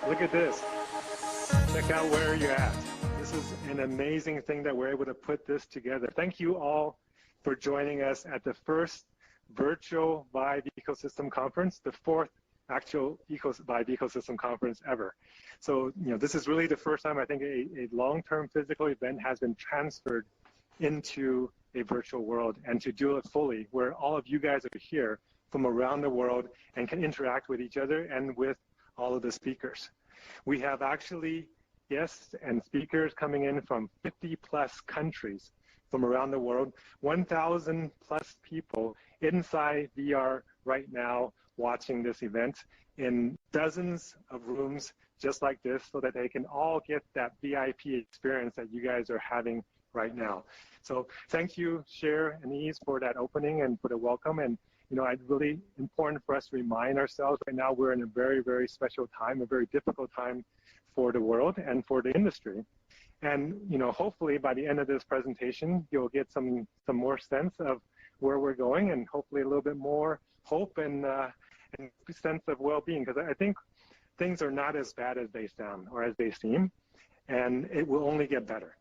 Look at this. Check out where you're at. This is an amazing thing that we're able to put this together. Thank you all for joining us at the first virtual Vive Ecosystem Conference, the fourth actual Vive Ecosystem Conference ever. So, this is really the first time I think a long-term physical event has been transferred into a virtual world, and to do it fully, where all of you guys are here from around the world and can interact with each other and with all of the speakers. We have actually guests and speakers coming in from 50+ countries from around the world, 1,000+ people inside VR right now watching this event in dozens of rooms just like this, so that they can all get that VIP experience that you guys are having right now. So thank you, Cher and Ease, for that opening and for the welcome. And it's really important for us to remind ourselves right now we're in a very, very special time, a very difficult time for the world and for the industry. And hopefully by the end of this presentation, you'll get some more sense of where we're going, and hopefully a little bit more hope and sense of well-being, because I think things are not as bad as they sound or as they seem, and it will only get better.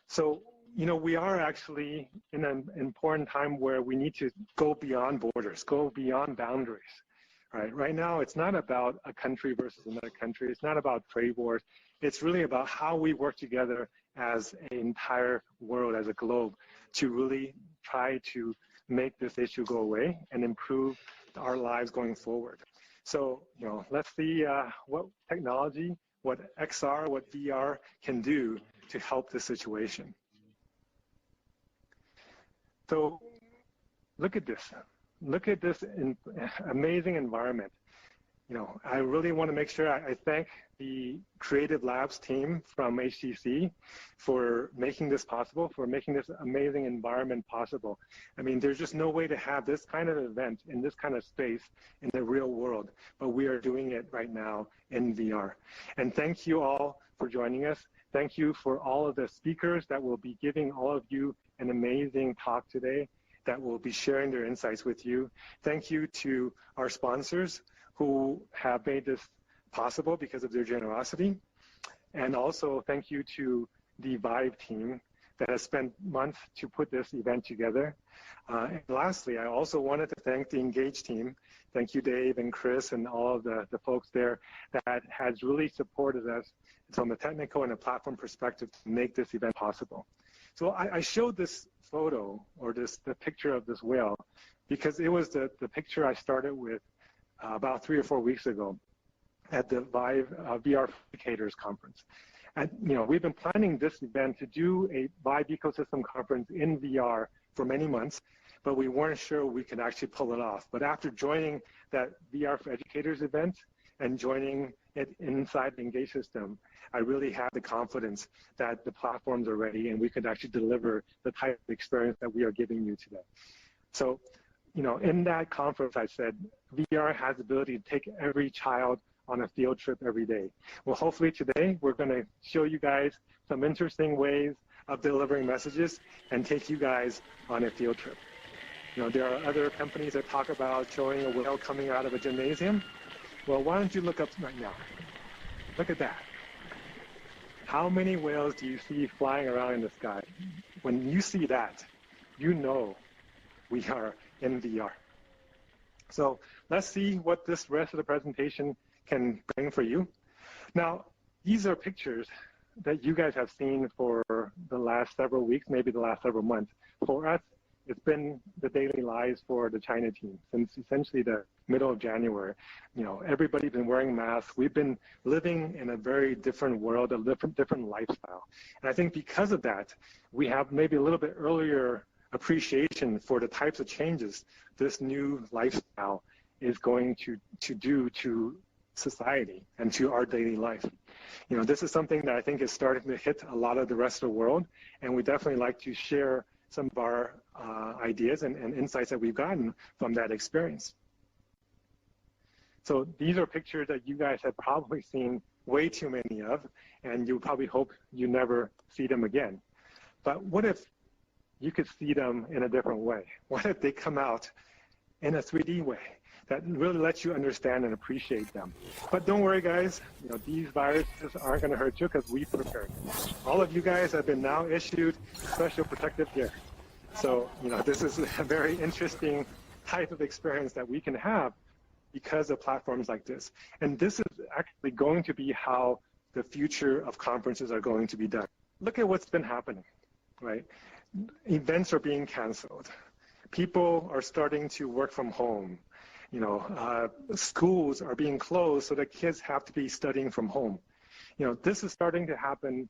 So, we are actually in an important time where we need to go beyond borders, go beyond boundaries. Right now, it's not about a country versus another country. It's not about trade wars. It's really about how we work together as an entire world, as a globe, to really try to make this issue go away and improve our lives going forward. So, let's see what technology, what XR, what VR can do to help this situation. So, look at this. Look at this amazing environment. I really want to make sure I thank the Creative Labs team from HTC for making this possible, for making this amazing environment possible. I mean, there's just no way to have this kind of event in this kind of space in the real world, but we are doing it right now in VR. And thank you all for joining us. Thank you for all of the speakers that will be giving all of you an amazing talk today, that will be sharing their insights with you. Thank you to our sponsors who have made this possible because of their generosity. And also thank you to the Vive team that has spent months to put this event together. And lastly, I also wanted to thank the Engage team. Thank you, Dave and Chris and all of the folks there that has really supported us from a technical and a platform perspective to make this event possible. So I showed this photo, or the picture of this whale, because it was the picture I started with about 3 or 4 weeks ago at the Vive VR Educators Conference. And we've been planning this event to do a Vive Ecosystem Conference in VR for many months, but we weren't sure we could actually pull it off. But after joining that VR for Educators event and joining it inside the Engage system, I really had the confidence that the platforms are ready and we could actually deliver the type of experience that we are giving you today. So, in that conference, I said, VR has the ability to take every child on a field trip every day. Well, hopefully today, we're going to show you guys some interesting ways of delivering messages and take you guys on a field trip. There are other companies that talk about showing a whale coming out of a gymnasium. Well, why don't you look up right now? Look at that. How many whales do you see flying around in the sky? When you see that, you know we are in VR. So let's see what this rest of the presentation can bring for you. Now, these are pictures that you guys have seen for the last several weeks, maybe the last several months. For us, it's been the daily lives for the China team since essentially the middle of January. Everybody's been wearing masks. We've been living in a very different world, a different lifestyle. And I think because of that, we have maybe a little bit earlier appreciation for the types of changes this new lifestyle is going to do to society and to our daily life. This is something that I think is starting to hit a lot of the rest of the world, and we definitely like to share some of our ideas and insights that we've gotten from that experience. So these are pictures that you guys have probably seen way too many of, and you probably hope you never see them again. But what if you could see them in a different way? What if they come out in a 3D way? that really lets you understand and appreciate them. But don't worry, guys. These viruses aren't going to hurt you because we prepared. All of you guys have been now issued special protective gear. So, this is a very interesting type of experience that we can have because of platforms like this. And this is actually going to be how the future of conferences are going to be done. Look at what's been happening, right? Events are being canceled. People are starting to work from home. Schools are being closed so that kids have to be studying from home. This is starting to happen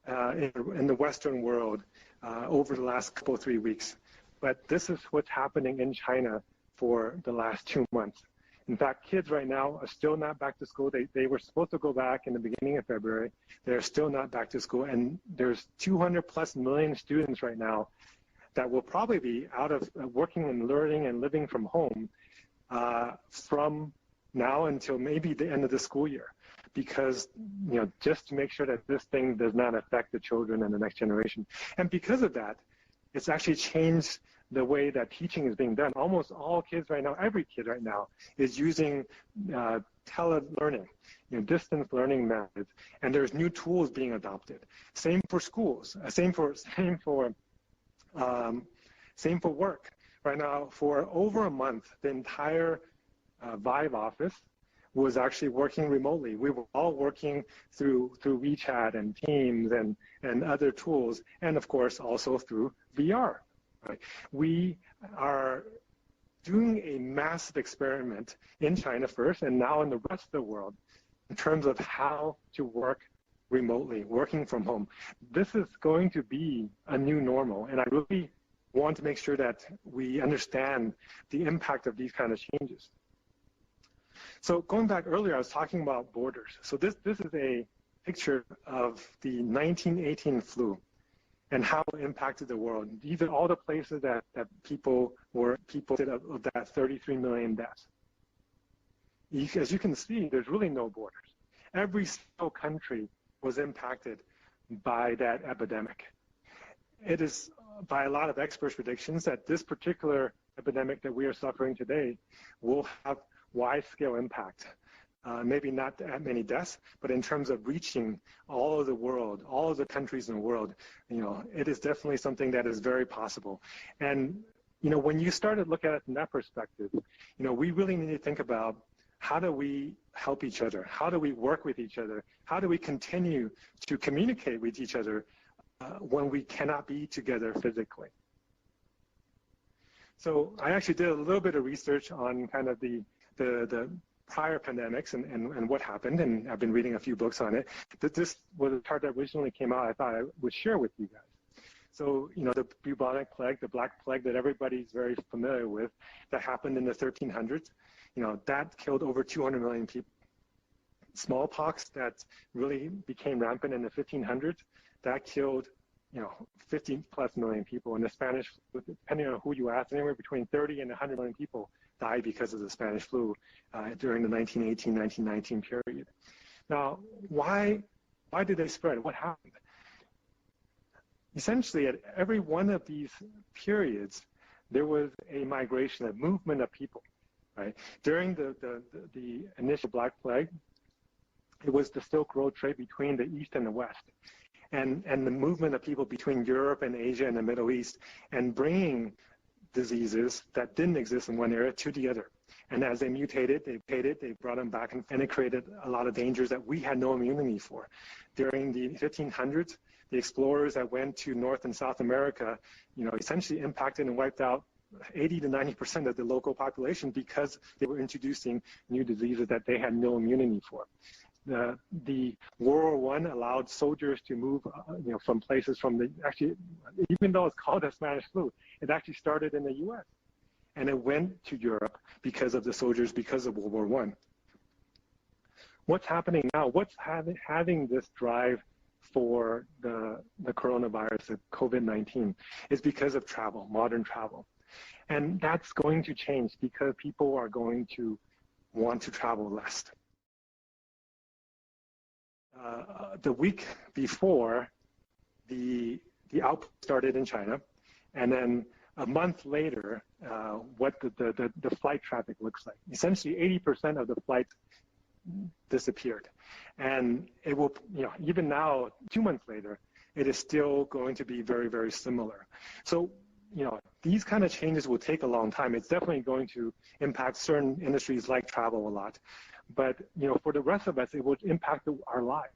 in the Western world over the last 3 weeks. But this is what's happening in China for the last 2 months. In fact, kids right now are still not back to school. They were supposed to go back in the beginning of February. They're still not back to school. And there's 200+ million students right now that will probably be out of working and learning and living from home from now until maybe the end of the school year. Because, just to make sure that this thing does not affect the children and the next generation. And because of that, it's actually changed the way that teaching is being done. Almost all kids right now, every kid right now, is using tele-learning, distance learning methods, and there's new tools being adopted. Same for schools. Same for work. Right now, for over a month, the entire Vive office was actually working remotely. We were all working through WeChat and Teams and other tools, and of course also through VR. Right? We are doing a massive experiment in China first, and now in the rest of the world, in terms of how to work remotely, working from home. This is going to be a new normal, and I really want to make sure that we understand the impact of these kind of changes. So going back earlier, I was talking about borders. So this is a picture of the 1918 flu and how it impacted the world. These are all the places that people did of that 33 million deaths. As you can see, there's really no borders. Every single country was impacted by that epidemic. It is by a lot of experts' predictions that this particular epidemic that we are suffering today will have wide-scale impact. Maybe not that many deaths, but in terms of reaching all of the world, all of the countries in the world, it is definitely something that is very possible. And, when you started looking at it from that perspective, we really need to think about how do we help each other? How do we work with each other? How do we continue to communicate with each other when we cannot be together physically? So I actually did a little bit of research on kind of the prior pandemics and what happened, and I've been reading a few books on it. This was a chart that originally came out I thought I would share with you guys. So, the bubonic plague, the Black Plague that everybody's very familiar with, that happened in the 1300s, that killed over 200 million people. Smallpox that really became rampant in the 1500s, that killed 50+ million people. And the Spanish, depending on who you ask, anywhere between 30 and 100 million people died because of the Spanish flu during the 1918-1919 period. Now, why did they spread? What happened? Essentially, at every one of these periods, there was a migration, a movement of people. Right? During the initial Black Plague, it was the Silk Road trade between the East and the West. And the movement of people between Europe and Asia and the Middle East, and bringing diseases that didn't exist in one area to the other. And as they mutated, they brought them back, and it created a lot of dangers that we had no immunity for. During the 1500s, the explorers that went to North and South America, essentially impacted and wiped out 80 to 90% of the local population because they were introducing new diseases that they had no immunity for. The World War I allowed soldiers to move, from places actually, even though it's called the Spanish flu, it actually started in the U.S. and it went to Europe because of the soldiers, because of World War I. What's happening now? What's having this drive for the coronavirus, the COVID-19, is because of travel, modern travel. And that's going to change because people are going to want to travel less. The week before, the outbreak started in China, and then a month later, what the flight traffic looks like. Essentially, 80% of the flights disappeared. And it will, even now, 2 months later, it is still going to be very, very similar. So, these kind of changes will take a long time. It's definitely going to impact certain industries like travel a lot. But, for the rest of us, it would impact our lives.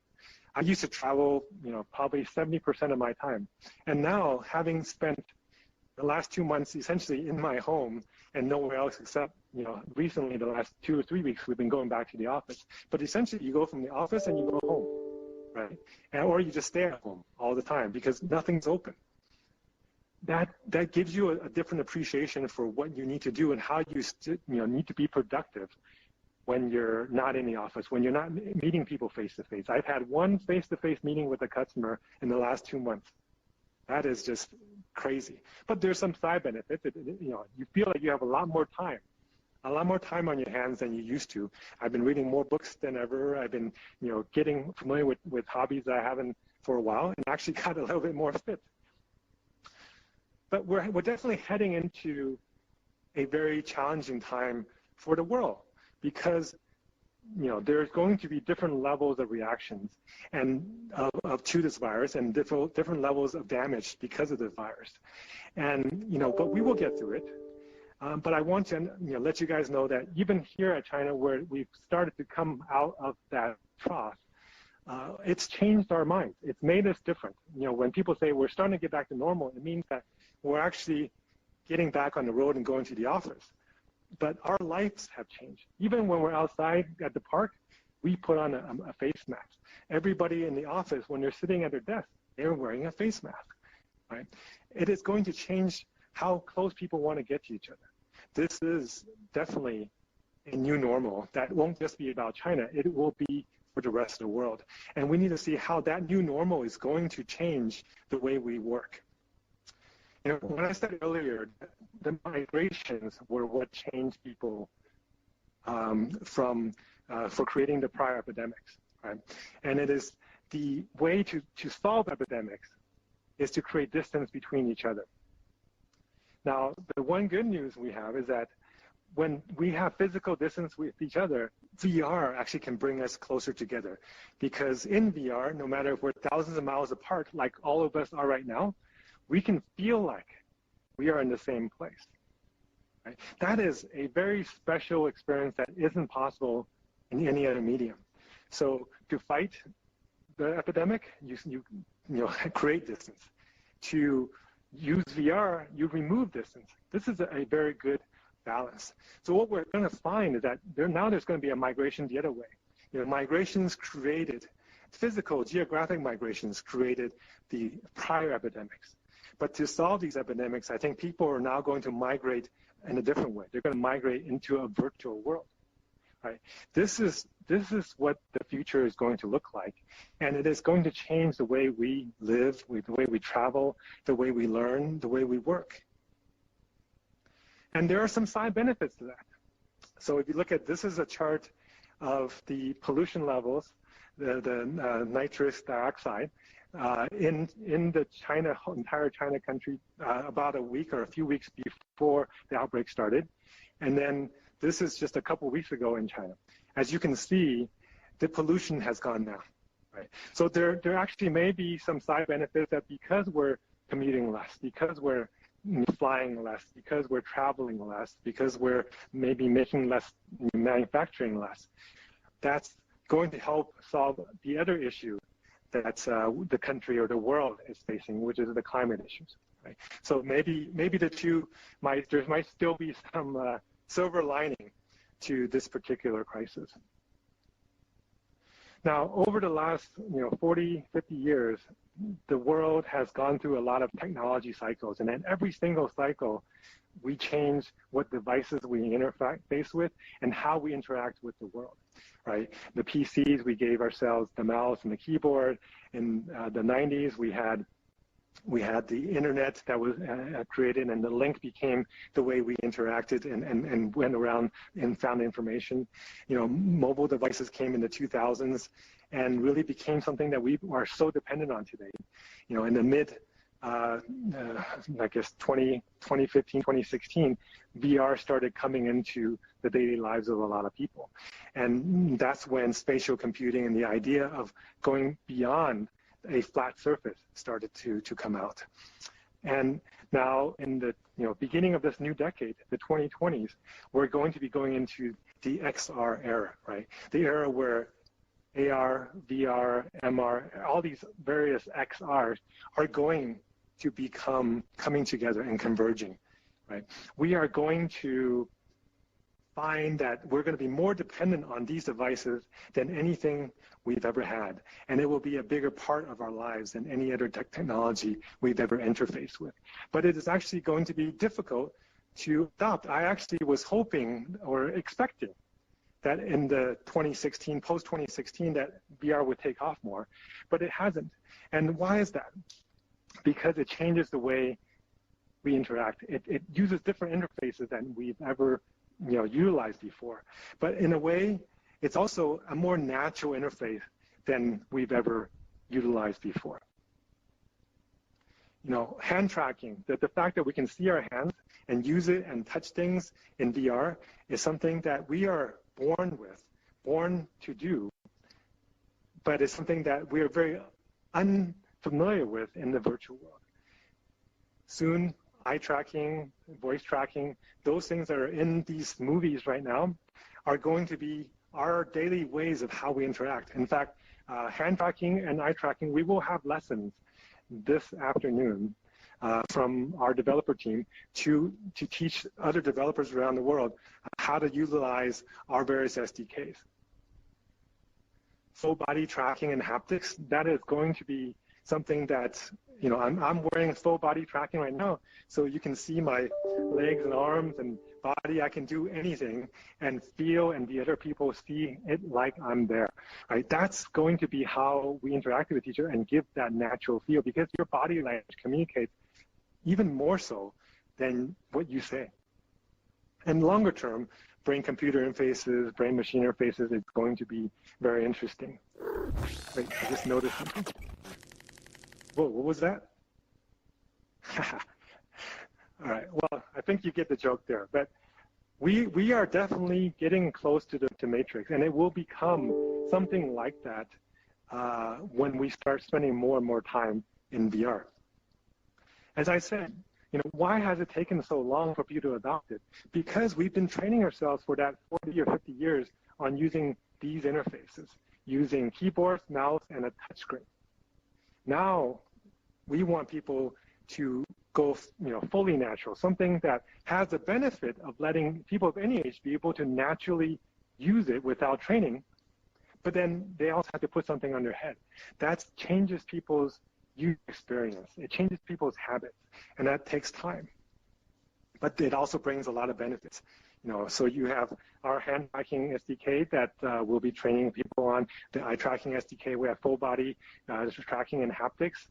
I used to travel, probably 70% of my time. And now, having spent the last 2 months essentially in my home and nowhere else except, recently the last 2 or 3 weeks, we've been going back to the office. But essentially, you go from the office and you go home, right? Or you just stay at home all the time because nothing's open. That gives you a different appreciation for what you need to do and how you need to be productive when you're not in the office, when you're not meeting people face-to-face. I've had one face-to-face meeting with a customer in the last 2 months. That is just crazy. But there's some side benefits. You feel like you have a lot more time on your hands than you used to. I've been reading more books than ever. I've been, getting familiar with hobbies that I haven't for a while and actually got a little bit more fit. But we're definitely heading into a very challenging time for the world because, there's going to be different levels of reactions and to this virus and different levels of damage because of the virus. And, but we will get through it. But I want to let you guys know that even here at China, where we've started to come out of that trough, it's changed our minds. It's made us different. When people say we're starting to get back to normal, it means that we're actually getting back on the road and going to the office. But our lives have changed. Even when we're outside at the park, we put on a face mask. Everybody in the office, when they're sitting at their desk, they're wearing a face mask, right? It is going to change how close people want to get to each other. This is definitely a new normal that won't just be about China. It will be for the rest of the world. And we need to see how that new normal is going to change the way we work. When I said earlier, the migrations were what changed people for creating the prior epidemics, right? And it is the way to solve epidemics is to create distance between each other. Now, the one good news we have is that when we have physical distance with each other, VR actually can bring us closer together. Because in VR, no matter if we're thousands of miles apart, like all of us are right now, we can feel like we are in the same place. Right? That is a very special experience that isn't possible in any other medium. So to fight the epidemic, you create distance. To use VR, you remove distance. This is a very good balance. So what we're going to find is that there's going to be a migration the other way. Migrations created, physical, geographic migrations created the prior epidemics. But to solve these epidemics, I think people are now going to migrate in a different way. They're going to migrate into a virtual world. Right? This is what the future is going to look like, and it is going to change the way we live, the way we travel, the way we learn, the way we work. And there are some side benefits to that. So if you look at, this is a chart of the pollution levels, the nitrous dioxide in the entire China country about a week or a few weeks before the outbreak started, and then this is just a couple weeks ago in China. As you can see, the pollution has gone down, right? So there actually may be some side benefits that because we're commuting less, because we're flying less, because we're traveling less, because we're maybe making less, manufacturing less, that's going to help solve the other issue that the country or the world is facing, which is the climate issues, right? So maybe the two there might still be some silver lining to this particular crisis. Now, over the last 40, 50 years, the world has gone through a lot of technology cycles, and in every single cycle, we change what devices we interface with and how we interact with the world, right? The PCs, we gave ourselves the mouse and the keyboard. In the 90s, we had the internet that was created, and the link became the way we interacted and went around and found information. Mobile devices came in the 2000s and really became something that we are so dependent on today. In the mid I guess 2015, 2016, VR started coming into the daily lives of a lot of people. And that's when spatial computing and the idea of going beyond a flat surface started to come out. And now in the beginning of this new decade, the 2020s, we're going to be going into the XR era, right? The era where AR, VR, MR, all these various XRs are going to become coming together and converging, right? We are going to find that we're going to be more dependent on these devices than anything we've ever had. And it will be a bigger part of our lives than any other technology we've ever interfaced with. But it is actually going to be difficult to adopt. I actually was hoping or expecting that in the 2016, post-2016, that VR would take off more, but it hasn't. And why is that? Because it changes the way we interact. It uses different interfaces than we've ever utilized before. But in a way, it's also a more natural interface than we've ever utilized before. Hand tracking, the fact that we can see our hands and use it and touch things in VR is something that we are born with, born to do, but it's something that we are very unfamiliar with in the virtual world. Soon, eye tracking, voice tracking, those things that are in these movies right now are going to be our daily ways of how we interact. In fact, hand tracking and eye tracking, we will have lessons this afternoon from our developer team to teach other developers around the world how to utilize our various SDKs. Full body tracking and haptics, that is going to be something that, I'm wearing full body tracking right now, so you can see my legs and arms and body. I can do anything and feel, and the other people see it like I'm there, right? That's going to be how we interact with each other and give that natural feel, because your body language communicates even more so than what you say. And longer term, brain-computer interfaces, brain-machine interfaces is going to be very interesting. Wait, I just noticed something. Whoa, what was that? All right, well, I think you get the joke there. But we are definitely getting close to the Matrix, and it will become something like that when we start spending more and more time in VR. As I said, why has it taken so long for people to adopt it? Because we've been training ourselves for that 40 or 50 years on using these interfaces, using keyboards, mouse, and a touchscreen. Now, we want people to go, fully natural, something that has the benefit of letting people of any age be able to naturally use it without training, but then they also have to put something on their head. That changes people's user experience. It changes people's habits, and that takes time. But it also brings a lot of benefits. So you have our hand tracking SDK that we'll be training people on. The eye tracking SDK, we have full body tracking and haptics.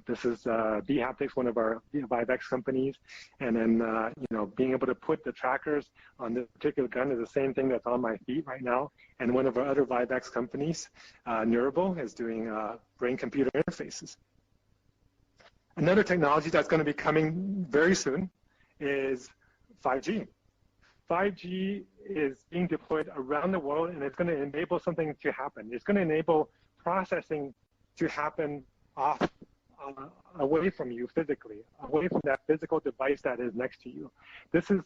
This is B-Haptics, one of our Vive companies. And then, being able to put the trackers on this particular gun is the same thing that's on my feet right now. And one of our other Vive companies, Neurable, is doing brain-computer interfaces. Another technology that's going to be coming very soon is 5G. 5G is being deployed around the world, and it's going to enable something to happen. It's going to enable processing to happen away from you physically, away from that physical device that is next to you. This is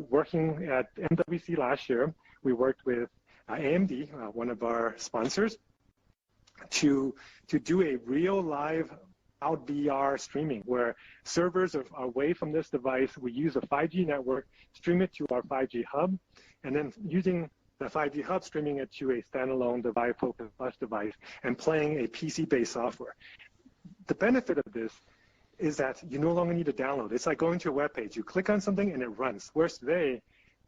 working at MWC last year. We worked with AMD, one of our sponsors, to do a real live out VR streaming, where servers are away from this device. We use a 5G network, stream it to our 5G hub, and then using the 5G hub, streaming it to a standalone device, Focus Plus device, and playing a PC-based software. The benefit of this is that you no longer need to download. It's like going to a web page. You click on something and it runs. Whereas today,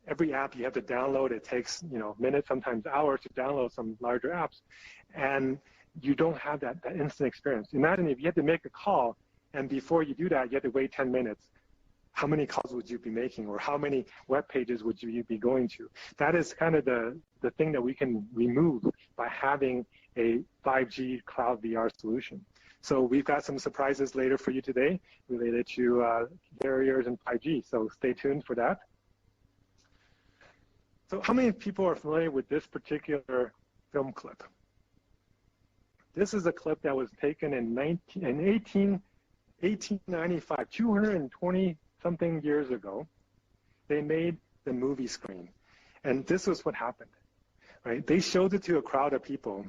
every app you have to download, it takes minutes, sometimes hours to download some larger apps. And you don't have that instant experience. Imagine if you had to make a call, and before you do that, you had to wait 10 minutes. How many calls would you be making, or how many web pages would you be going to? That is kind of the thing that we can remove by having a 5G cloud VR solution. So we've got some surprises later for you today related to barriers and 5G. So stay tuned for that. So how many people are familiar with this particular film clip? This is a clip that was taken in 1895, 220 something years ago. They made the movie screen. And this was what happened, right? They showed it to a crowd of people.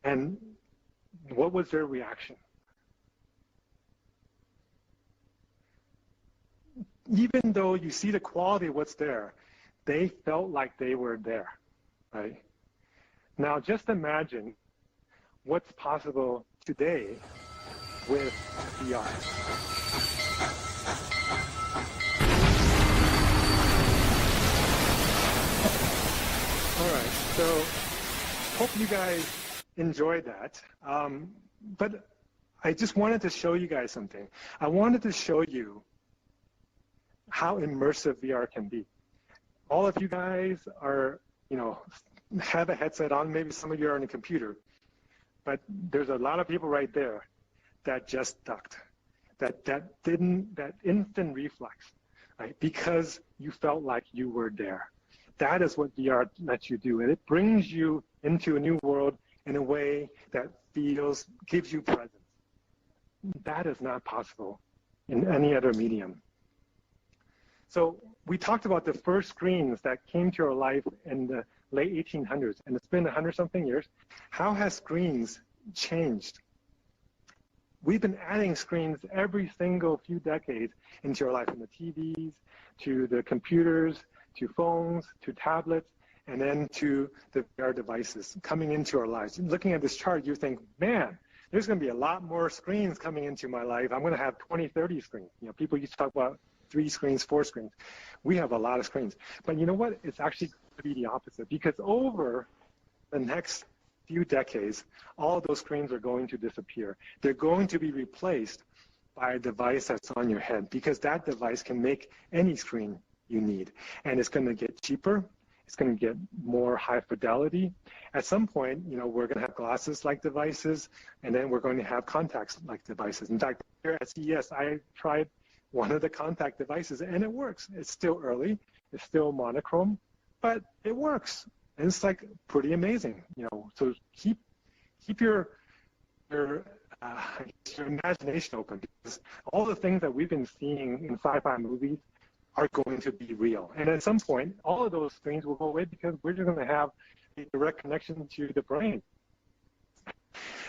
And what was their reaction? Even though you see the quality of what's there, they felt like they were there, right? Now just imagine what's possible today with VR. All right, so hope you guys enjoyed that. But I just wanted to show you guys something. I wanted to show you how immersive VR can be. All of you guys are, have a headset on. Maybe some of you are on a computer. But there's a lot of people right there that just ducked, that instant reflex, right? Because you felt like you were there. That is what VR lets you do. And it brings you into a new world in a way that gives you presence. That is not possible in any other medium. So we talked about the first screens that came to our life in the late 1800s, and it's been 100-something years. How has screens changed? We've been adding screens every single few decades into our life, from the TVs, to the computers, to phones, to tablets, and then to the VR devices coming into our lives. Looking at this chart, you think, man, there's going to be a lot more screens coming into my life. I'm going to have 20, 30 screens. People used to talk about 3 screens, 4 screens. We have a lot of screens. But you know what? It's actually going to be the opposite, because over the next few decades, all of those screens are going to disappear. They're going to be replaced by a device that's on your head, because that device can make any screen you need. And it's going to get cheaper. It's going to get more high fidelity. At some point, we're going to have glasses-like devices, and then we're going to have contacts-like devices. In fact, here at CES, I tried one of the contact devices, and it works. It's still early. It's still monochrome, but it works. And it's like pretty amazing, So keep your imagination open, because all the things that we've been seeing in sci-fi movies are going to be real. And at some point, all of those screens will go away, because we're just going to have a direct connection to the brain.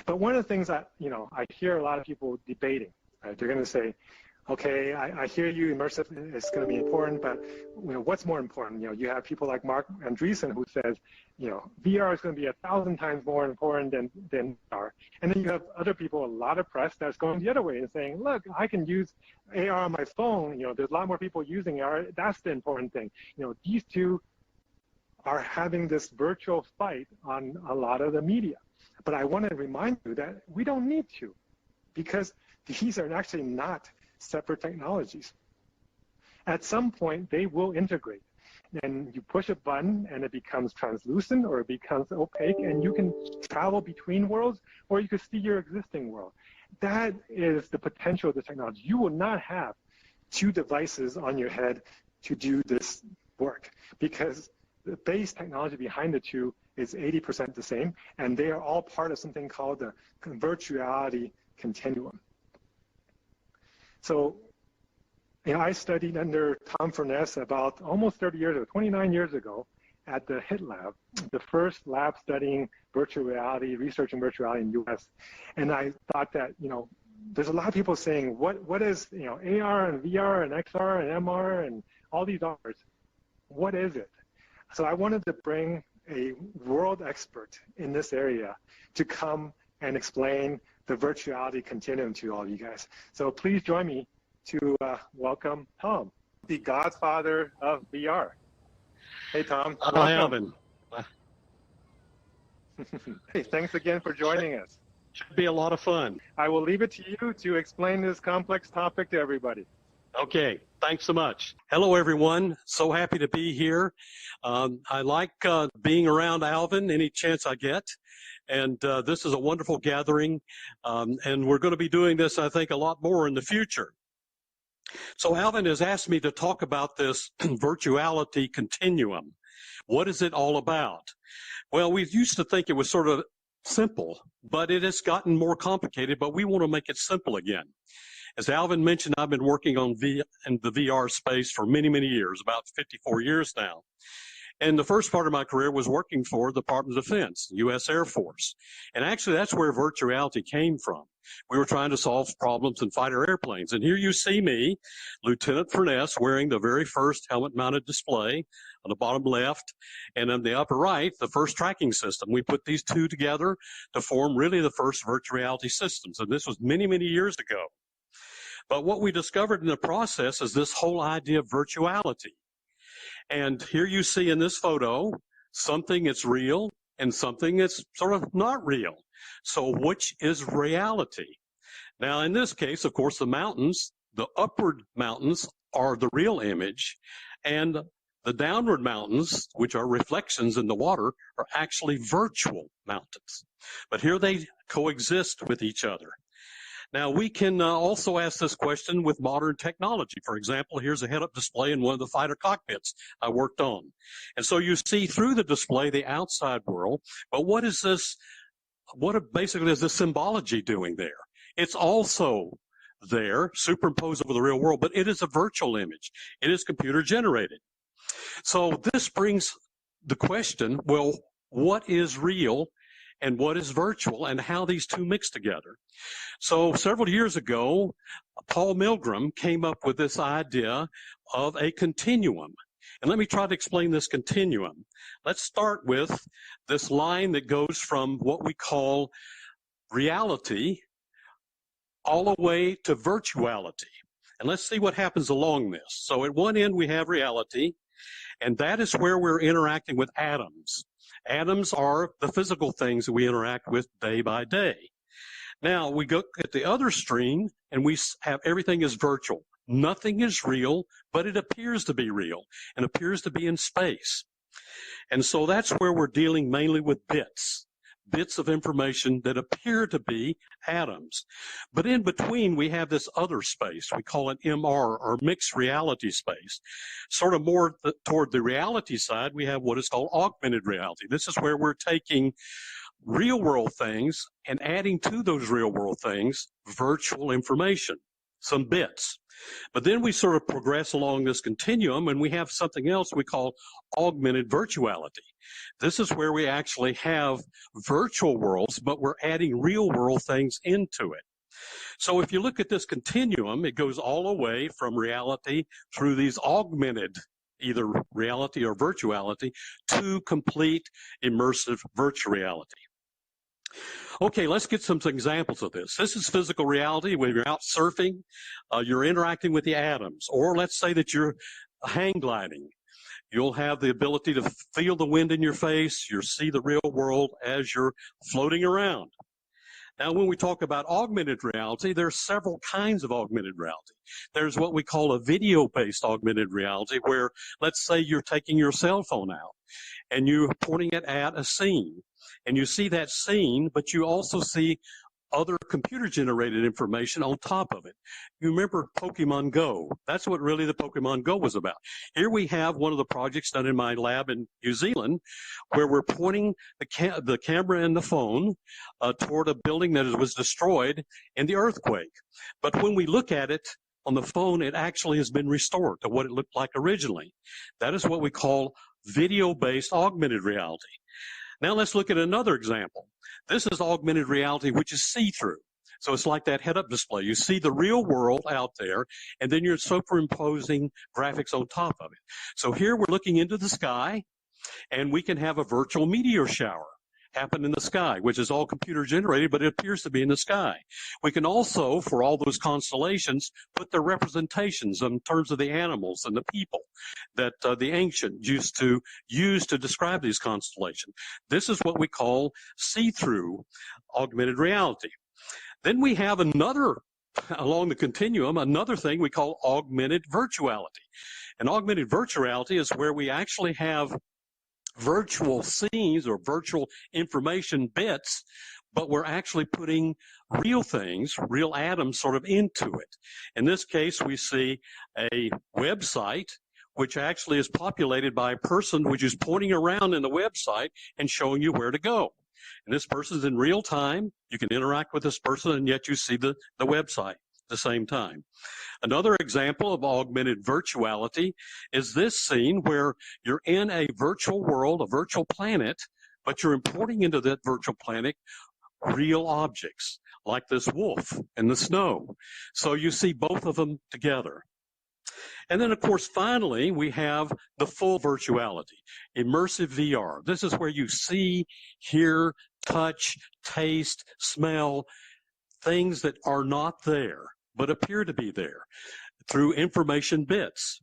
But one of the things that, I hear a lot of people debating, right? They're going to say, okay, I hear you, immersive is going to be important, but what's more important? You have people like Mark Andreessen who says, VR is going to be 1,000 times more important than AR. And then you have other people, a lot of press that's going the other way and saying, look, I can use AR on my phone. There's a lot more people using AR. That's the important thing. These two are having this virtual fight on a lot of the media. But I want to remind you that we don't need to, because these are actually not separate technologies. At some point, they will integrate. And you push a button, and it becomes translucent, or it becomes opaque, and you can travel between worlds, or you can see your existing world. That is the potential of the technology. You will not have 2 devices on your head to do this work, because the base technology behind the 2 is 80% the same, and they are all part of something called the virtuality continuum. So, I studied under Tom Furness about almost 30 years ago, 29 years ago, at the HIT lab, the first lab studying virtual reality, research in virtual reality in the US. And I thought that, there's a lot of people saying, what is, AR and VR and XR and MR and all these R's? What is it? So I wanted to bring a world expert in this area to come and explain the virtuality continuum to all of you guys. So please join me to welcome Tom, the godfather of VR. Hey, Tom. Hi, Alvin. Hey, thanks again for joining us. Should be a lot of fun. I will leave it to you to explain this complex topic to everybody. Okay, thanks so much. Hello, everyone. So happy to be here. I like being around Alvin any chance I get. And this is a wonderful gathering. And we're going to be doing this, I think, a lot more in the future. So Alvin has asked me to talk about this virtuality continuum. What is it all about? Well, we used to think it was sort of simple, but it has gotten more complicated, but we want to make it simple again. As Alvin mentioned, I've been working on in the VR space for many, many years, about 54 years now. And the first part of my career was working for the Department of Defense, U.S. Air Force. And actually, that's where virtuality came from. We were trying to solve problems in fighter airplanes. And here you see me, Lieutenant Furness, wearing the very first helmet-mounted display on the bottom left, and on the upper right, the first tracking system. We put these two together to form really the first virtual reality systems. And this was many, many years ago. But what we discovered in the process is this whole idea of virtuality. And here you see in this photo something that's real and something that's sort of not real. So which is reality? Now, in this case, of course, the mountains, the upward mountains are the real image, and the downward mountains, which are reflections in the water, are actually virtual mountains. But here they coexist with each other. Now, we can also ask this question with modern technology. For example, here's a head-up display in one of the fighter cockpits I worked on. And so you see through the display the outside world, but what is this, what basically is this symbology doing there? It's also there, superimposed over the real world, but it is a virtual image. It is computer generated. So this brings the question, well, what is real and what is virtual, and how these two mix together? So several years ago, Paul Milgram came up with this idea of a continuum. And let me try to explain this continuum. Let's start with this line that goes from what we call reality all the way to virtuality. And let's see what happens along this. So at one end, we have reality, and that is where we're interacting with atoms. Atoms are the physical things that we interact with day by day. Now, we go at the other stream, and we have everything is virtual. Nothing is real, but it appears to be real and appears to be in space. And so that's where we're dealing mainly with bits of information that appear to be atoms. But in between, we have this other space. We call it MR, or mixed reality space. Sort of more toward the reality side, we have what is called augmented reality. This is where we're taking real world things and adding to those real world things virtual information, some bits. But then we sort of progress along this continuum, and we have something else we call augmented virtuality. This is where we actually have virtual worlds, but we're adding real world things into it. So if you look at this continuum, it goes all the way from reality through these augmented, either reality or virtuality, to complete immersive virtual reality. Okay, let's get some examples of this. This is physical reality. When you're out surfing, you're interacting with the atoms. Or let's say that you're hang gliding. You'll have the ability to feel the wind in your face. You'll see the real world as you're floating around. Now, when we talk about augmented reality, there's several kinds of augmented reality. There's what we call a video-based augmented reality, where let's say you're taking your cell phone out and you're pointing it at a scene. And you see that scene, but you also see other computer-generated information on top of it. You remember Pokemon Go. That's what really the Pokemon Go was about. Here we have one of the projects done in my lab in New Zealand, where we're pointing the camera and the phone toward a building that was destroyed in the earthquake. But when we look at it on the phone, it actually has been restored to what it looked like originally. That is what we call video-based augmented reality. Now let's look at another example. This is augmented reality, which is see-through. So it's like that head-up display. You see the real world out there, and then you're superimposing graphics on top of it. So here we're looking into the sky, and we can have a virtual meteor shower happen in the sky, which is all computer generated, but it appears to be in the sky. We can also, for all those constellations, put the representations in terms of the animals and the people that the ancient used to use to describe these constellations. This is what we call see-through augmented reality. Then we have another along the continuum, another thing we call augmented virtuality. And augmented virtuality is where we actually have virtual scenes or virtual information bits, but we're actually putting real things, real atoms sort of into it. In this case, we see a website which actually is populated by a person which is pointing around in the website and showing you where to go. And this person's in real time. You can interact with this person, and yet you see the website at the same time. Another example of augmented virtuality is this scene where you're in a virtual world, a virtual planet, but you're importing into that virtual planet real objects, like this wolf in the snow. So you see both of them together. And then, of course, finally, we have the full virtuality, immersive VR. This is where you see, hear, touch, taste, smell, things that are not there, but appear to be there through information bits.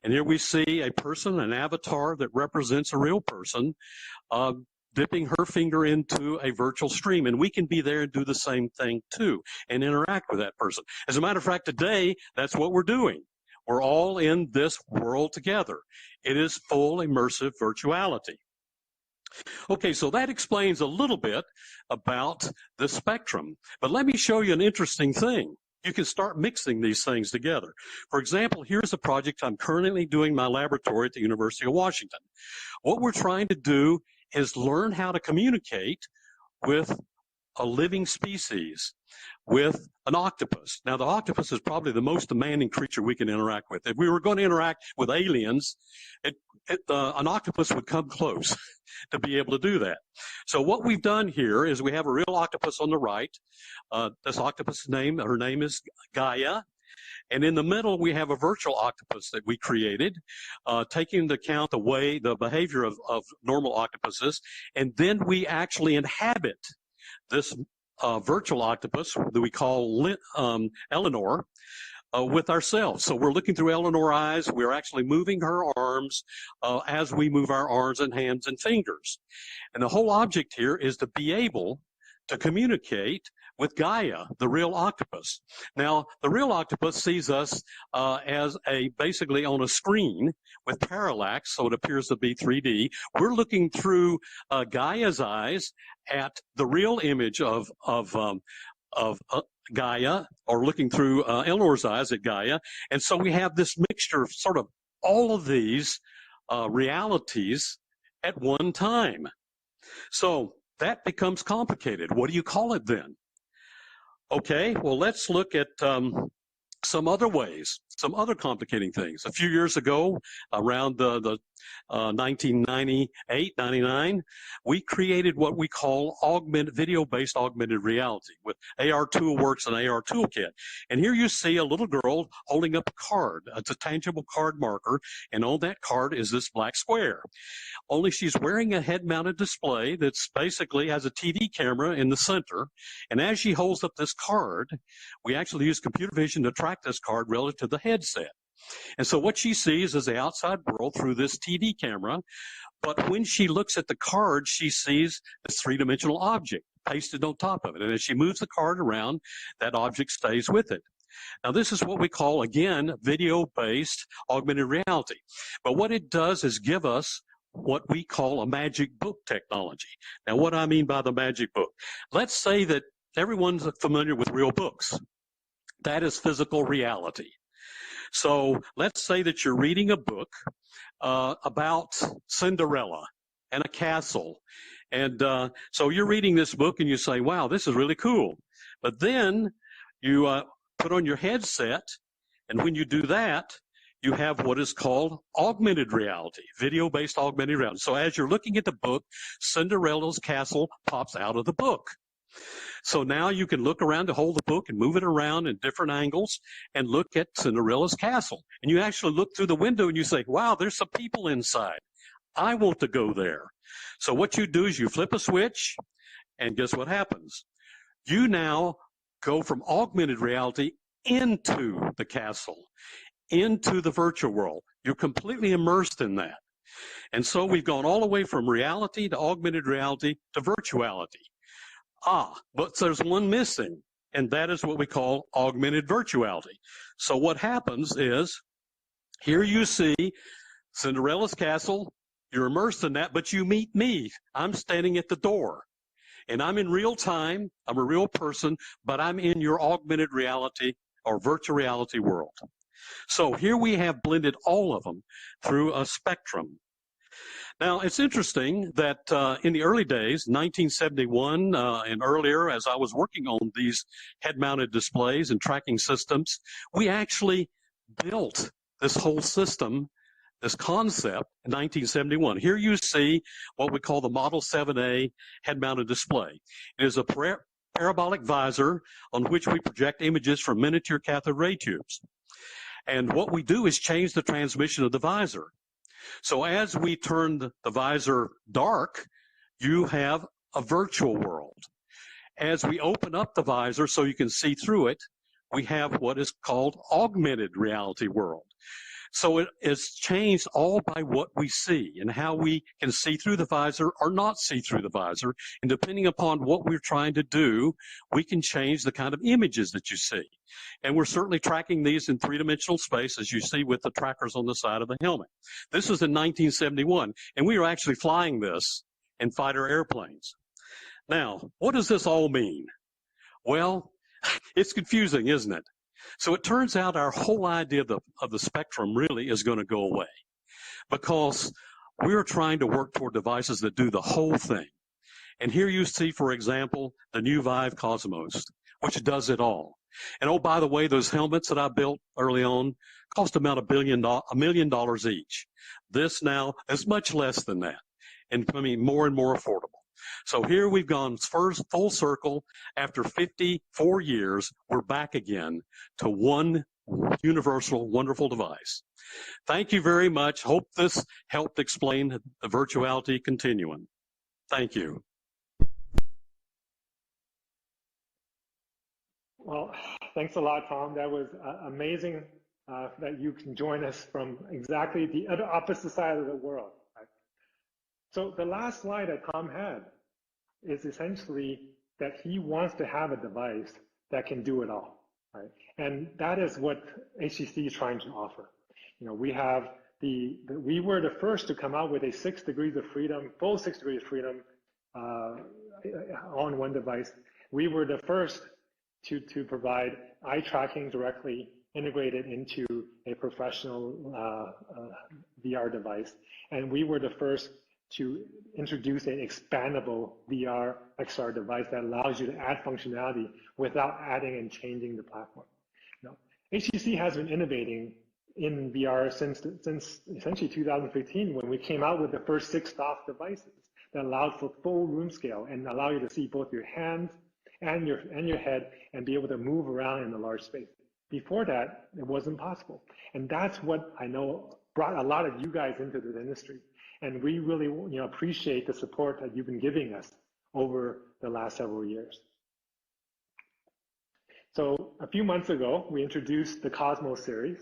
And here we see a person, an avatar that represents a real person, dipping her finger into a virtual stream. And we can be there and do the same thing too, and interact with that person. As a matter of fact, today, that's what we're doing. We're all in this world together. It is full immersive virtuality. Okay, so that explains a little bit about the spectrum. But let me show you an interesting thing. You can start mixing these things together. For example, here's a project I'm currently doing in my laboratory at the University of Washington. What we're trying to do is learn how to communicate with a living species, with an octopus. Now, the octopus is probably the most demanding creature we can interact with. If we were going to interact with aliens, an octopus would come close to be able to do that. So what we've done here is we have a real octopus on the right. This octopus name, her name is Gaia. And in the middle, we have a virtual octopus that we created, taking into account the behavior of normal octopuses. And then we actually inhabit this virtual octopus that we call Eleanor with ourselves. So we're looking through Eleanor's eyes. We're actually moving her arms as we move our arms and hands and fingers. And the whole object here is to be able to communicate with Gaia, the real octopus. Now, the real octopus sees us as basically on a screen with parallax, so it appears to be 3D. We're looking through Gaia's eyes at the real image of Gaia, or looking through Eleanor's eyes at Gaia. And so we have this mixture of sort of all of these realities at one time. So that becomes complicated. What do you call it then? Okay, well, let's look at some other ways, some other complicating things. A few years ago, around the 1998, 99, we created what we call video-based augmented reality with AR Toolworks and AR Toolkit. And here you see a little girl holding up a card. It's a tangible card marker, and on that card is this black square. Only she's wearing a head-mounted display that's basically has a TV camera in the center. And as she holds up this card, we actually use computer vision to track this card relative to the headset. And so what she sees is the outside world through this TV camera, but when she looks at the card, she sees this three-dimensional object pasted on top of it. And as she moves the card around, that object stays with it. Now, this is what we call, again, video-based augmented reality. But what it does is give us what we call a magic book technology. Now, what I mean by the magic book, let's say that everyone's familiar with real books. That is physical reality. So let's say that you're reading a book about Cinderella and a castle. And so you're reading this book and you say, wow, this is really cool. But then you put on your headset, and when you do that, you have what is called augmented reality, video-based augmented reality. So as you're looking at the book, Cinderella's castle pops out of the book. So now you can look around to hold the book and move it around in different angles and look at Cinderella's castle. And you actually look through the window and you say, wow, there's some people inside. I want to go there. So what you do is you flip a switch, and guess what happens? You now go from augmented reality into the castle, into the virtual world. You're completely immersed in that. And so we've gone all the way from reality to augmented reality to virtuality. But there's one missing, and that is what we call augmented virtuality. So what happens is, here you see Cinderella's castle, you're immersed in that, but you meet me. I'm standing at the door, and I'm in real time, I'm a real person, but I'm in your augmented reality or virtual reality world. So here we have blended all of them through a spectrum. Now, it's interesting that in the early days, 1971 and earlier, as I was working on these head-mounted displays and tracking systems, we actually built this whole system, this concept, in 1971. Here you see what we call the Model 7A head-mounted display. It is a parabolic visor on which we project images from miniature cathode ray tubes. And what we do is change the transmission of the visor. So as we turn the visor dark, you have a virtual world. As we open up the visor so you can see through it, we have what is called augmented reality world. So it is changed all by what we see and how we can see through the visor or not see through the visor. And depending upon what we're trying to do, we can change the kind of images that you see. And we're certainly tracking these in three-dimensional space, as you see with the trackers on the side of the helmet. This was in 1971, and we were actually flying this in fighter airplanes. Now, what does this all mean? Well, it's confusing, isn't it? So it turns out our whole idea of the spectrum really is going to go away, because we're trying to work toward devices that do the whole thing. And here you see, for example, the new Vive Cosmos, which does it all. And oh, by the way, those helmets that I built early on cost about $1 million each. This now is much less than that, and becoming more and more affordable. So here we've gone first full circle. After 54 years, we're back again to one universal, wonderful device. Thank you very much. Hope this helped explain the virtuality continuum. Thank you. Well, thanks a lot, Tom. That was amazing that you can join us from exactly the other opposite side of the world. Right? So the last slide that Tom had is essentially that he wants to have a device that can do it all, right? And that is what HTC is trying to offer. You know, we have we were the first to come out with a 6 degrees of freedom, full 6 degrees of freedom on one device. We were the first to provide eye tracking directly integrated into a professional VR device. And we were the first to introduce an expandable VR XR device that allows you to add functionality without adding and changing the platform. Now, HTC has been innovating in VR since essentially 2015, when we came out with the first 6 soft devices that allowed for full room scale and allow you to see both your hands and your head and be able to move around in a large space. Before that, it wasn't possible. And that's what I know brought a lot of you guys into the industry. And we really appreciate the support that you've been giving us over the last several years. So a few months ago, we introduced the Cosmos series.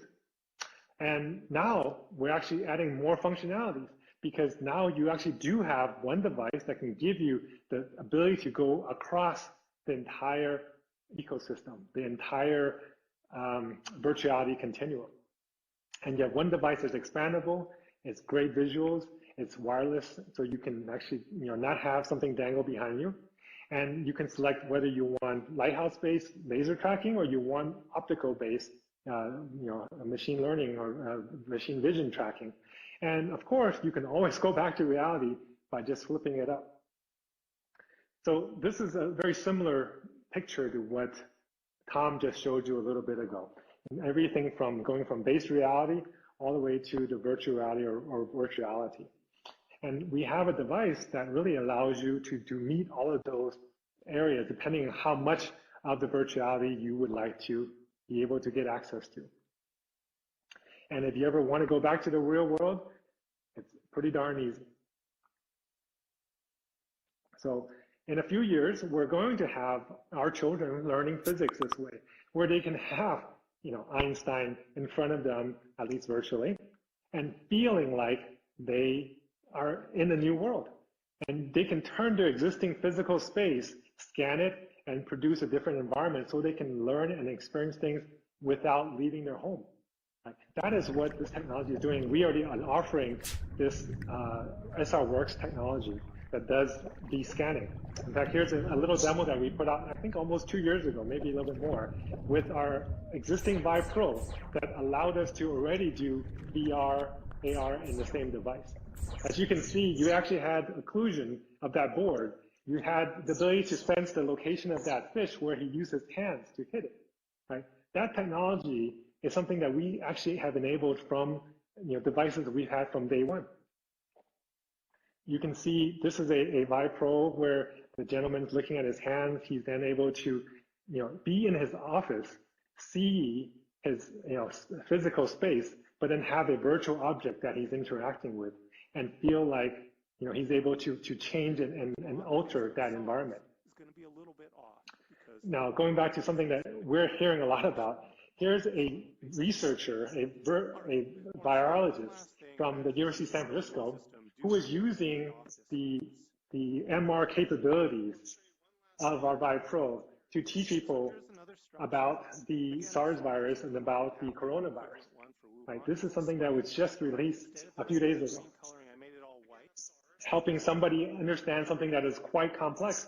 And now we're actually adding more functionalities, because now you actually do have one device that can give you the ability to go across the entire ecosystem, the entire virtuality continuum. And you have one device that's expandable, it's great visuals, it's wireless, so you can actually not have something dangle behind you. And you can select whether you want lighthouse-based laser tracking or you want optical-based machine learning or machine vision tracking. And of course, you can always go back to reality by just flipping it up. So this is a very similar picture to what Tom just showed you a little bit ago. And everything from going from base reality all the way to the virtual reality or virtuality. And we have a device that really allows you to meet all of those areas, depending on how much of the virtuality you would like to be able to get access to. And if you ever want to go back to the real world, it's pretty darn easy. So in a few years, we're going to have our children learning physics this way, where they can have Einstein in front of them, at least virtually, and feeling like they are in the new world. And they can turn their existing physical space, scan it, and produce a different environment so they can learn and experience things without leaving their home. Right? That is what this technology is doing. We already are offering this SRWorks technology that does the scanning. In fact, here's a little demo that we put out, I think almost 2 years ago, maybe a little bit more, with our existing Vive Pro that allowed us to already do VR, AR in the same device. As you can see, you actually had occlusion of that board. You had the ability to sense the location of that fish where he used his hands to hit it, right? That technology is something that we actually have enabled from devices that we've had from day one. You can see this is a Vive Pro where the gentleman's looking at his hands. He's then able to be in his office, see his physical space, but then have a virtual object that he's interacting with and feel like he's able to change and alter that environment. It's going to be a little bit off because now, going back to something that we're hearing a lot about, here's a researcher, a virologist from the University of San Francisco who is using the MR capabilities of our Vive Pro to teach people about the SARS virus and about the coronavirus. Right? This is something that was just released a few days ago. It's helping somebody understand something that is quite complex.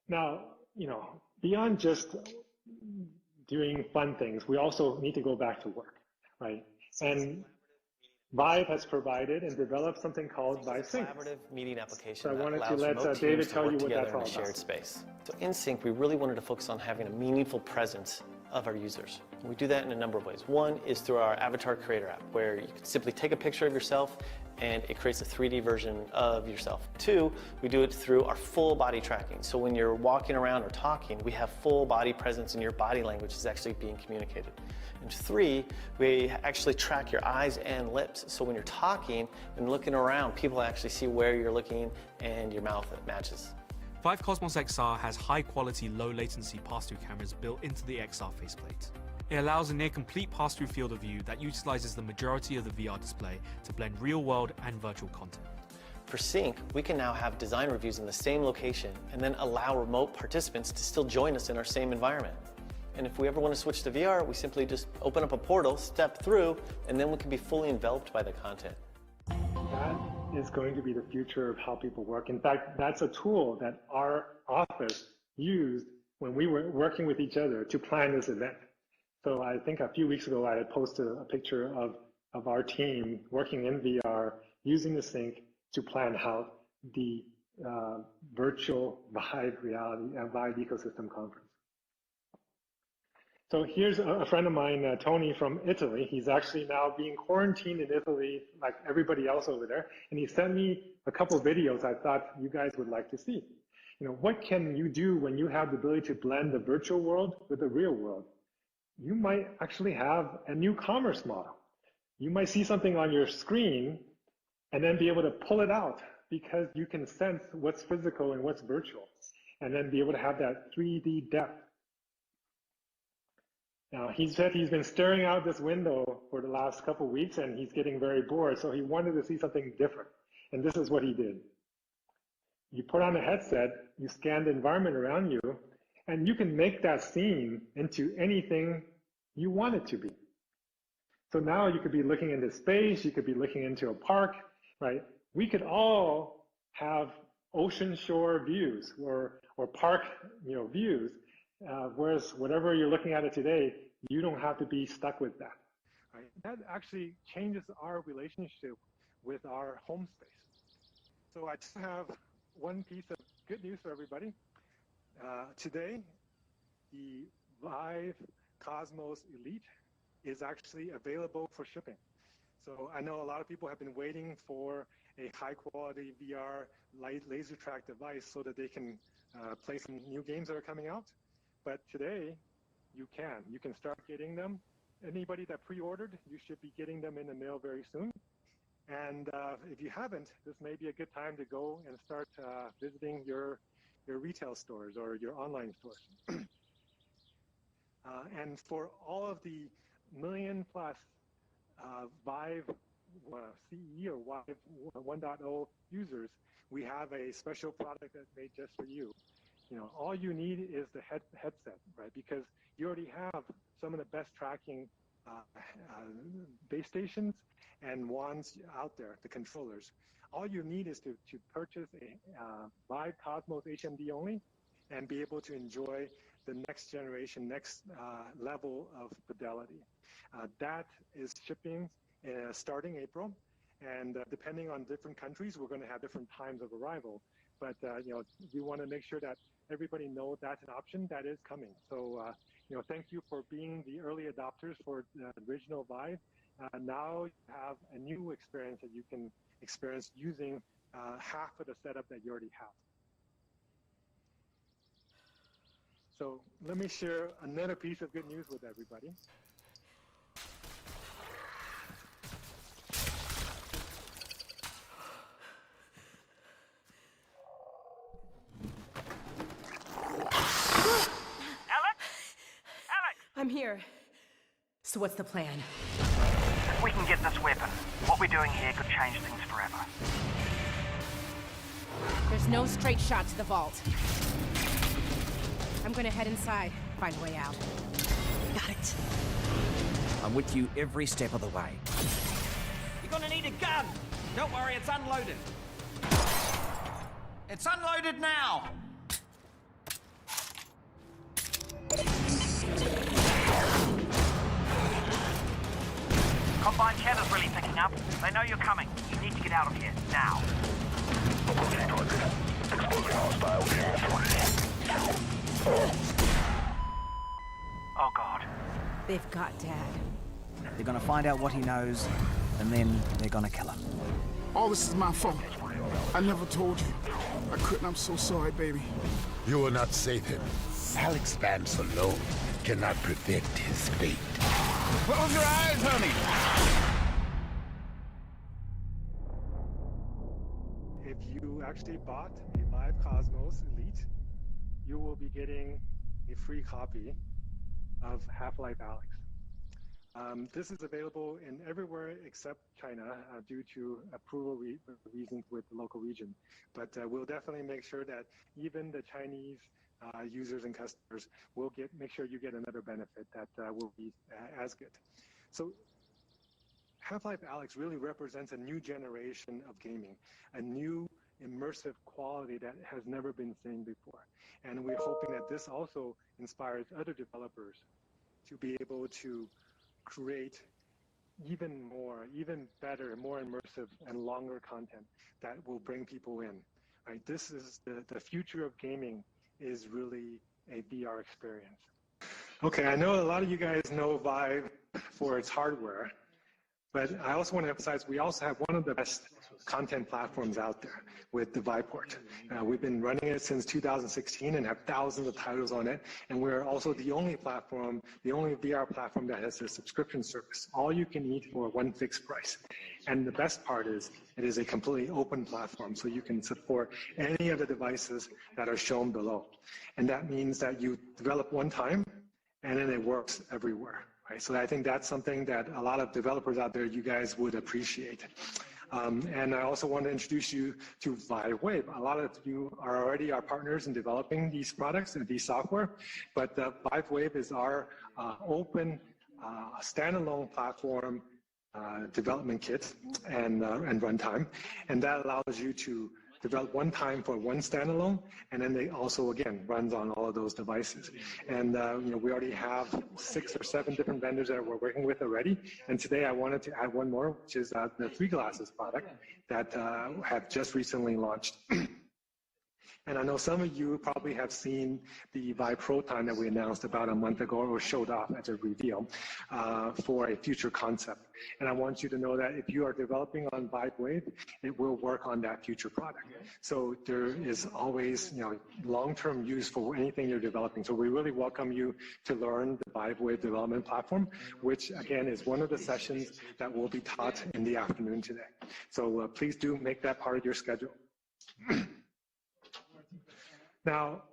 Now, beyond just doing fun things, we also need to go back to work, right? And Vive has provided and developed something called Vive Sync. Collaborative meeting application So I wanted that to allows let remote David teams to tell work you what together that's in all a shared about. space. So in Sync, we really wanted to focus on having a meaningful presence of our users. We do that in a number of ways. One is through our Avatar Creator app, where you can simply take a picture of yourself and it creates a 3D version of yourself. Two, we do it through our full body tracking. So when you're walking around or talking, we have full body presence and your body language is actually being communicated. And three, we actually track your eyes and lips. So when you're talking and looking around, people actually see where you're looking and your mouth matches. Vive Cosmos XR has high-quality, low-latency pass-through cameras built into the XR faceplate. It allows a near-complete pass-through field of view that utilizes the majority of the VR display to blend real-world and virtual content. For Sync, we can now have design reviews in the same location and then allow remote participants to still join us in our same environment. And if we ever want to switch to VR, we simply just open up a portal, step through, and then we can be fully enveloped by the content. That is going to be the future of how people work. In fact, that's a tool that our office used when we were working with each other to plan this event. So I think a few weeks ago, I had posted a picture of our team working in VR using the Sync to plan out the virtual Vive reality and Vive ecosystem conference. So here's a friend of mine, Tony from Italy. He's actually now being quarantined in Italy like everybody else over there. And he sent me a couple of videos I thought you guys would like to see. What can you do when you have the ability to blend the virtual world with the real world? You might actually have a new commerce model. You might see something on your screen and then be able to pull it out because you can sense what's physical and what's virtual, and then be able to have that 3D depth. Now, he said he's been staring out this window for the last couple of weeks and he's getting very bored, so he wanted to see something different. And this is what he did. You put on a headset, you scan the environment around you, and you can make that scene into anything you want it to be. So now you could be looking into space, you could be looking into a park, right? We could all have ocean shore views or park views. Whereas whatever you're looking at it today, you don't have to be stuck with that. Right? That actually changes our relationship with our home space. So I just have one piece of good news for everybody. Today, the Vive Cosmos Elite is actually available for shipping. So I know a lot of people have been waiting for a high-quality VR laser track device so that they can play some new games that are coming out. But today, you can start getting them. Anybody that pre-ordered, you should be getting them in the mail very soon. And if you haven't, this may be a good time to go and start visiting your retail stores or your online stores. And for all of the million plus Vive CE or Vive 1.0 users, we have a special product that's made just for you. All you need is the headset, right? Because you already have some of the best tracking base stations and wands out there, the controllers. All you need is to purchase a Vive Cosmos HMD only and be able to enjoy the next generation, next level of fidelity. That is shipping starting April, and depending on different countries, we're going to have different times of arrival. But we want to make sure that everybody knows that's an option that is coming. So thank you for being the early adopters for the original Vive. Now you have a new experience that you can experience using half of the setup that you already have. So let me share another piece of good news with everybody. I'm here. So what's the plan? If we can get this weapon, what we're doing here could change things forever. There's no straight shot to the vault. I'm gonna head inside, find a way out. Got it. I'm with you every step of the way. You're gonna need a gun! Don't worry, it's unloaded. It's unloaded now! Combine chatter's really picking up. They know you're coming. You need to get out of here, now. Oh, God. They've got Dad. They're gonna find out what he knows, and then they're gonna kill him. All this is my fault. I never told you. I couldn't. I'm so sorry, baby. You will not save him. Alex Vance alone cannot prevent his fate. Close your eyes, honey. If you actually bought a Vive Cosmos Elite, you will be getting a free copy of Half-Life Alyx. This is available in everywhere except China due to approval reasons with the local region. But we'll definitely make sure that even the Chinese users and customers will make sure you get another benefit that will be as good. So Half-Life Alyx really represents a new generation of gaming, a new immersive quality that has never been seen before. And we're hoping that this also inspires other developers to be able to create even more, even better, more immersive and longer content that will bring people in. Right? This is the future of gaming is really a VR experience. Okay, I know a lot of you guys know Vive for its hardware, but I also want to emphasize we also have one of the best content platforms out there with the Viveport. We've been running it since 2016 and have thousands of titles on it. And we're also the only platform, the only VR platform that has a subscription service, all you can eat for one fixed price. And the best part is it is a completely open platform, so you can support any of the devices that are shown below. And that means that you develop one time and then it works everywhere. Right? So I think that's something that a lot of developers out there, you guys would appreciate. And I also want to introduce you to Vive Wave. A lot of you are already our partners in developing these products and these software, but Vive Wave is our open standalone platform development kit and runtime, and that allows you to develop one time for one standalone, and then they also, again, runs on all of those devices. And we already have 6 or 7 different vendors that we're working with already. And today I wanted to add one more, which is the 3 Glasses product that have just recently launched. And I know some of you probably have seen the Vive Proton that we announced about a month ago, or showed off as a reveal for a future concept. And I want you to know that if you are developing on Vive Wave, it will work on that future product. So there is always, long-term use for anything you're developing. So we really welcome you to learn the Vive Wave development platform, which again is one of the sessions that will be taught in the afternoon today. So please do make that part of your schedule. Now,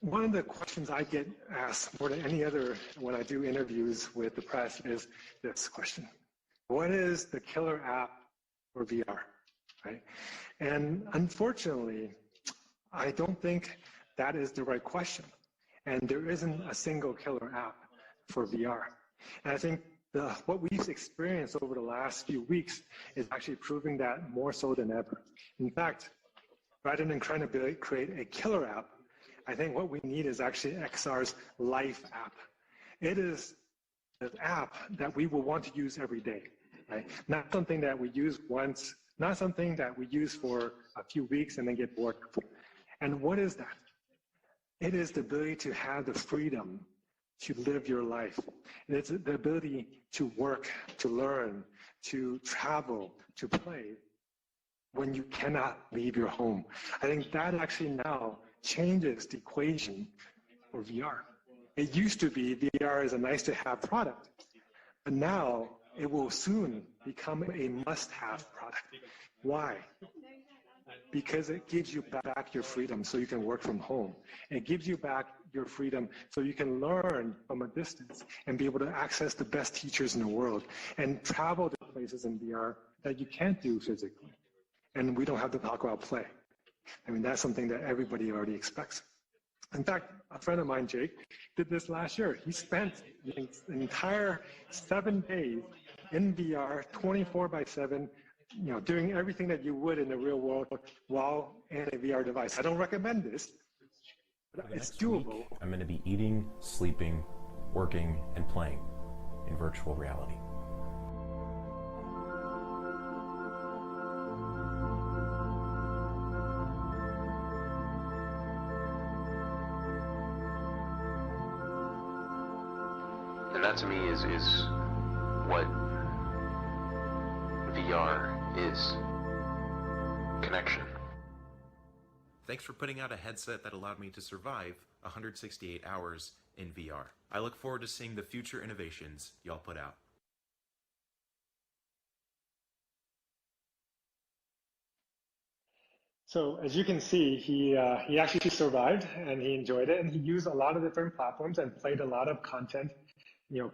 one of the questions I get asked more than any other when I do interviews with the press is this question: What is the killer app for VR, right? And unfortunately, I don't think that is the right question. And there isn't a single killer app for VR. And I think what we've experienced over the last few weeks is actually proving that more so than ever. In fact, rather than trying to create a killer app, I think what we need is actually XR's life app. It is an app that we will want to use every day, right? Not something that we use once, not something that we use for a few weeks and then get bored. And what is that? It is the ability to have the freedom to live your life. And it's the ability to work, to learn, to travel, to play when you cannot leave your home. I think that actually now changes the equation for VR. It used to be VR is a nice to have product, but now it will soon become a must-have product. Why? Because it gives you back your freedom so you can work from home. It gives you back your freedom so you can learn from a distance and be able to access the best teachers in the world and travel to places in VR that you can't do physically. And we don't have to talk about play. I mean, that's something that everybody already expects. In fact, a friend of mine, Jake, did this last year. He spent an entire 7 days in VR, 24/7, doing everything that you would in the real world while in a VR device. I don't recommend this, but it's doable. Week, I'm going to be eating, sleeping, working, and playing in virtual reality. And that to me is what VR is. Connection. Thanks for putting out a headset that allowed me to survive 168 hours in VR. I look forward to seeing the future innovations y'all put out. So as you can see, he actually survived and he enjoyed it, and he used a lot of different platforms and played a lot of content,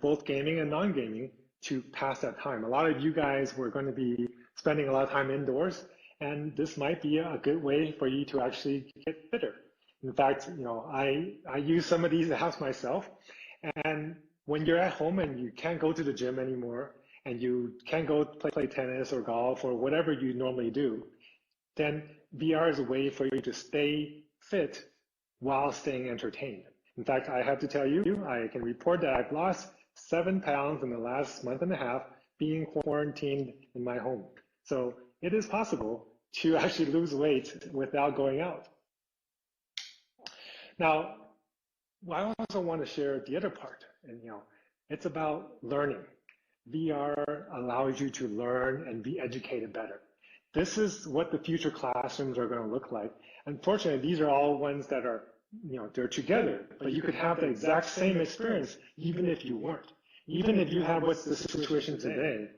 both gaming and non-gaming, to pass that time. A lot of you guys were going to be spending a lot of time indoors, and this might be a good way for you to actually get fitter. In fact, I use some of these apps myself, and when you're at home and you can't go to the gym anymore, and you can't go play tennis or golf or whatever you normally do, then VR is a way for you to stay fit while staying entertained. In fact, I have to tell you, I can report that I've lost 7 pounds in the last month and a half being quarantined in my home. So it is possible to actually lose weight without going out. Now, I also want to share the other part, and it's about learning. VR allows you to learn and be educated better. This is what the future classrooms are going to look like. Unfortunately, these are all ones that are, they're together, but you could have the exact same experience even if you weren't. Even if you have what's the situation today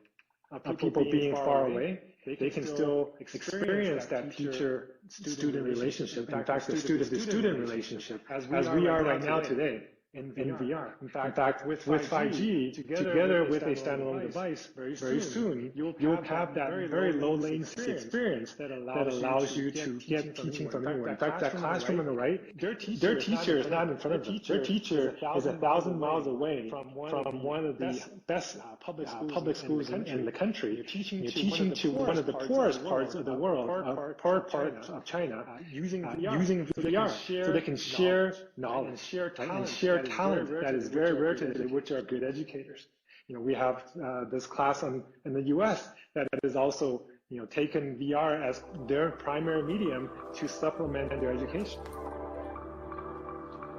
of people being far away, they can still experience that teacher-student relationship. In fact, the student-to-student relationship, as we are right now today in VR. In fact, with 5G, together with a standalone device, very soon, you'll have that very low latency experience that allows you to get teaching from anywhere. In fact, that classroom on the right, their teacher is not in front of them. Their teacher is 1,000 miles away from one of the best public schools in the country. You're teaching to one of the poorest parts of the world, poor parts of China, using VR, so they can share knowledge and share talent that is very rare today, which are good educators. We have this class in the US that is also taken VR as their primary medium to supplement their education.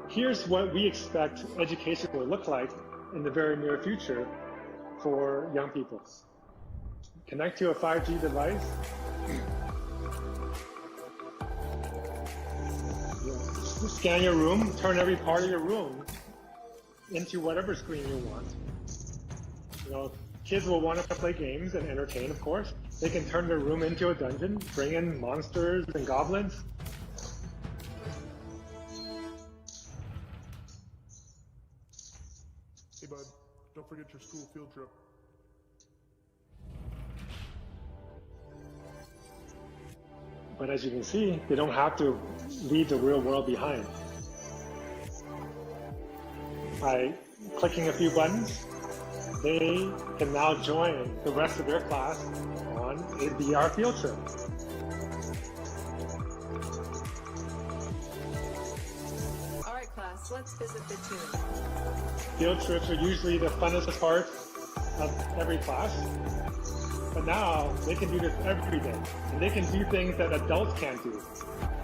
Here's what we expect education will look like in the very near future for young people. Connect to a 5G device. Scan your room, turn every part of your room into whatever screen you want. Kids will want to play games and entertain, of course. They can turn their room into a dungeon, bring in monsters and goblins. Hey bud, don't forget your school field trip. But as you can see, they don't have to leave the real world behind. By clicking a few buttons, they can now join the rest of their class on a VR field trip. All right, class, let's visit the tomb. Field trips are usually the funnest part of every class, but now they can do this every day, and they can do things that adults can't do.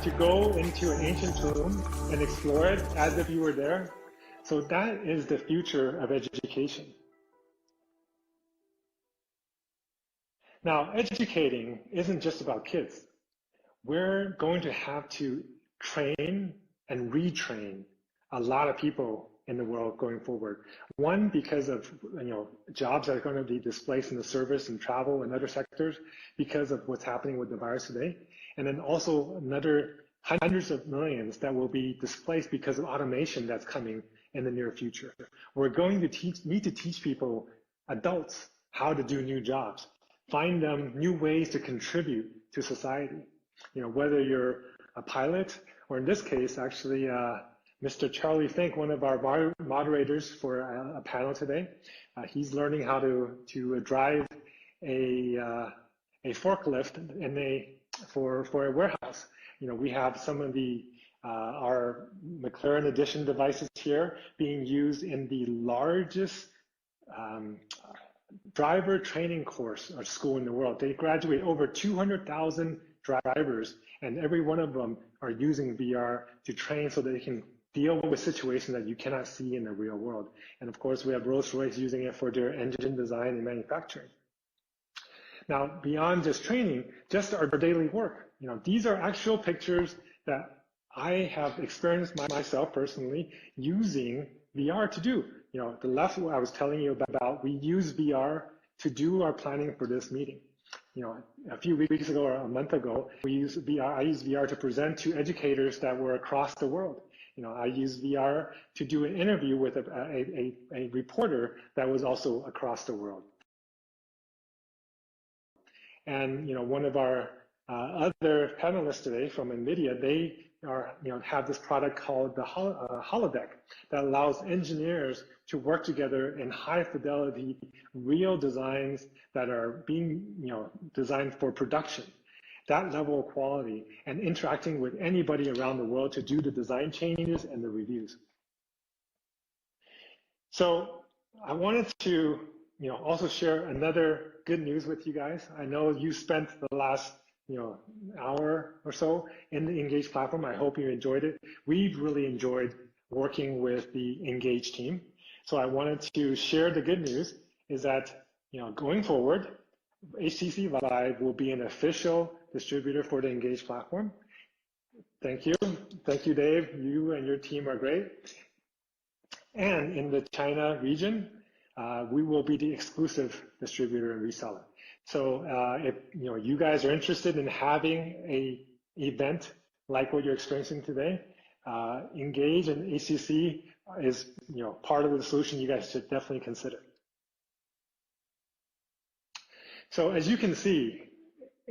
To go into an ancient tomb and explore it as if you were there. So that is the future of education. Now, educating isn't just about kids. We're going to have to train and retrain a lot of people in the world going forward. One, because of jobs that are going to be displaced in the service and travel and other sectors because of what's happening with the virus today. And then also another hundreds of millions that will be displaced because of automation that's coming in the near future. We're going to need to teach people, adults, how to do new jobs, find them new ways to contribute to society. Whether you're a pilot, or in this case, actually, Mr. Charlie Fink, one of our moderators for a panel today, he's learning how to drive a forklift for a warehouse. We have some of our McLaren Edition devices here being used in the largest driver training course or school in the world. They graduate over 200,000 drivers, and every one of them are using VR to train so that they can deal with situations that you cannot see in the real world. And of course, we have Rolls-Royce using it for their engine design and manufacturing. Now, beyond just training, just our daily work, these are actual pictures that I have experienced myself personally using VR to do. The left, I was telling you about, we use VR to do our planning for this meeting. A few weeks ago or a month ago, I used VR to present to educators that were across the world. I used VR to do an interview with a reporter that was also across the world. And one of our other panelists today from NVIDIA, they have this product called the holodeck that allows engineers to work together in high fidelity, real designs that are being designed for production. That level of quality and interacting with anybody around the world to do the design changes and the reviews. So I wanted to also share another good news with you guys. I know you spent the last hour or so in the Engage platform. I hope you enjoyed it. We've really enjoyed working with the Engage team. So I wanted to share the good news is that going forward, HTC Vive will be an official distributor for the Engage platform. Thank you. Thank you, Dave. You and your team are great. And in the China region, we will be the exclusive distributor and reseller. So if you guys are interested in having an event like what you're experiencing today, Engage and HTC is part of the solution you guys should definitely consider. So as you can see,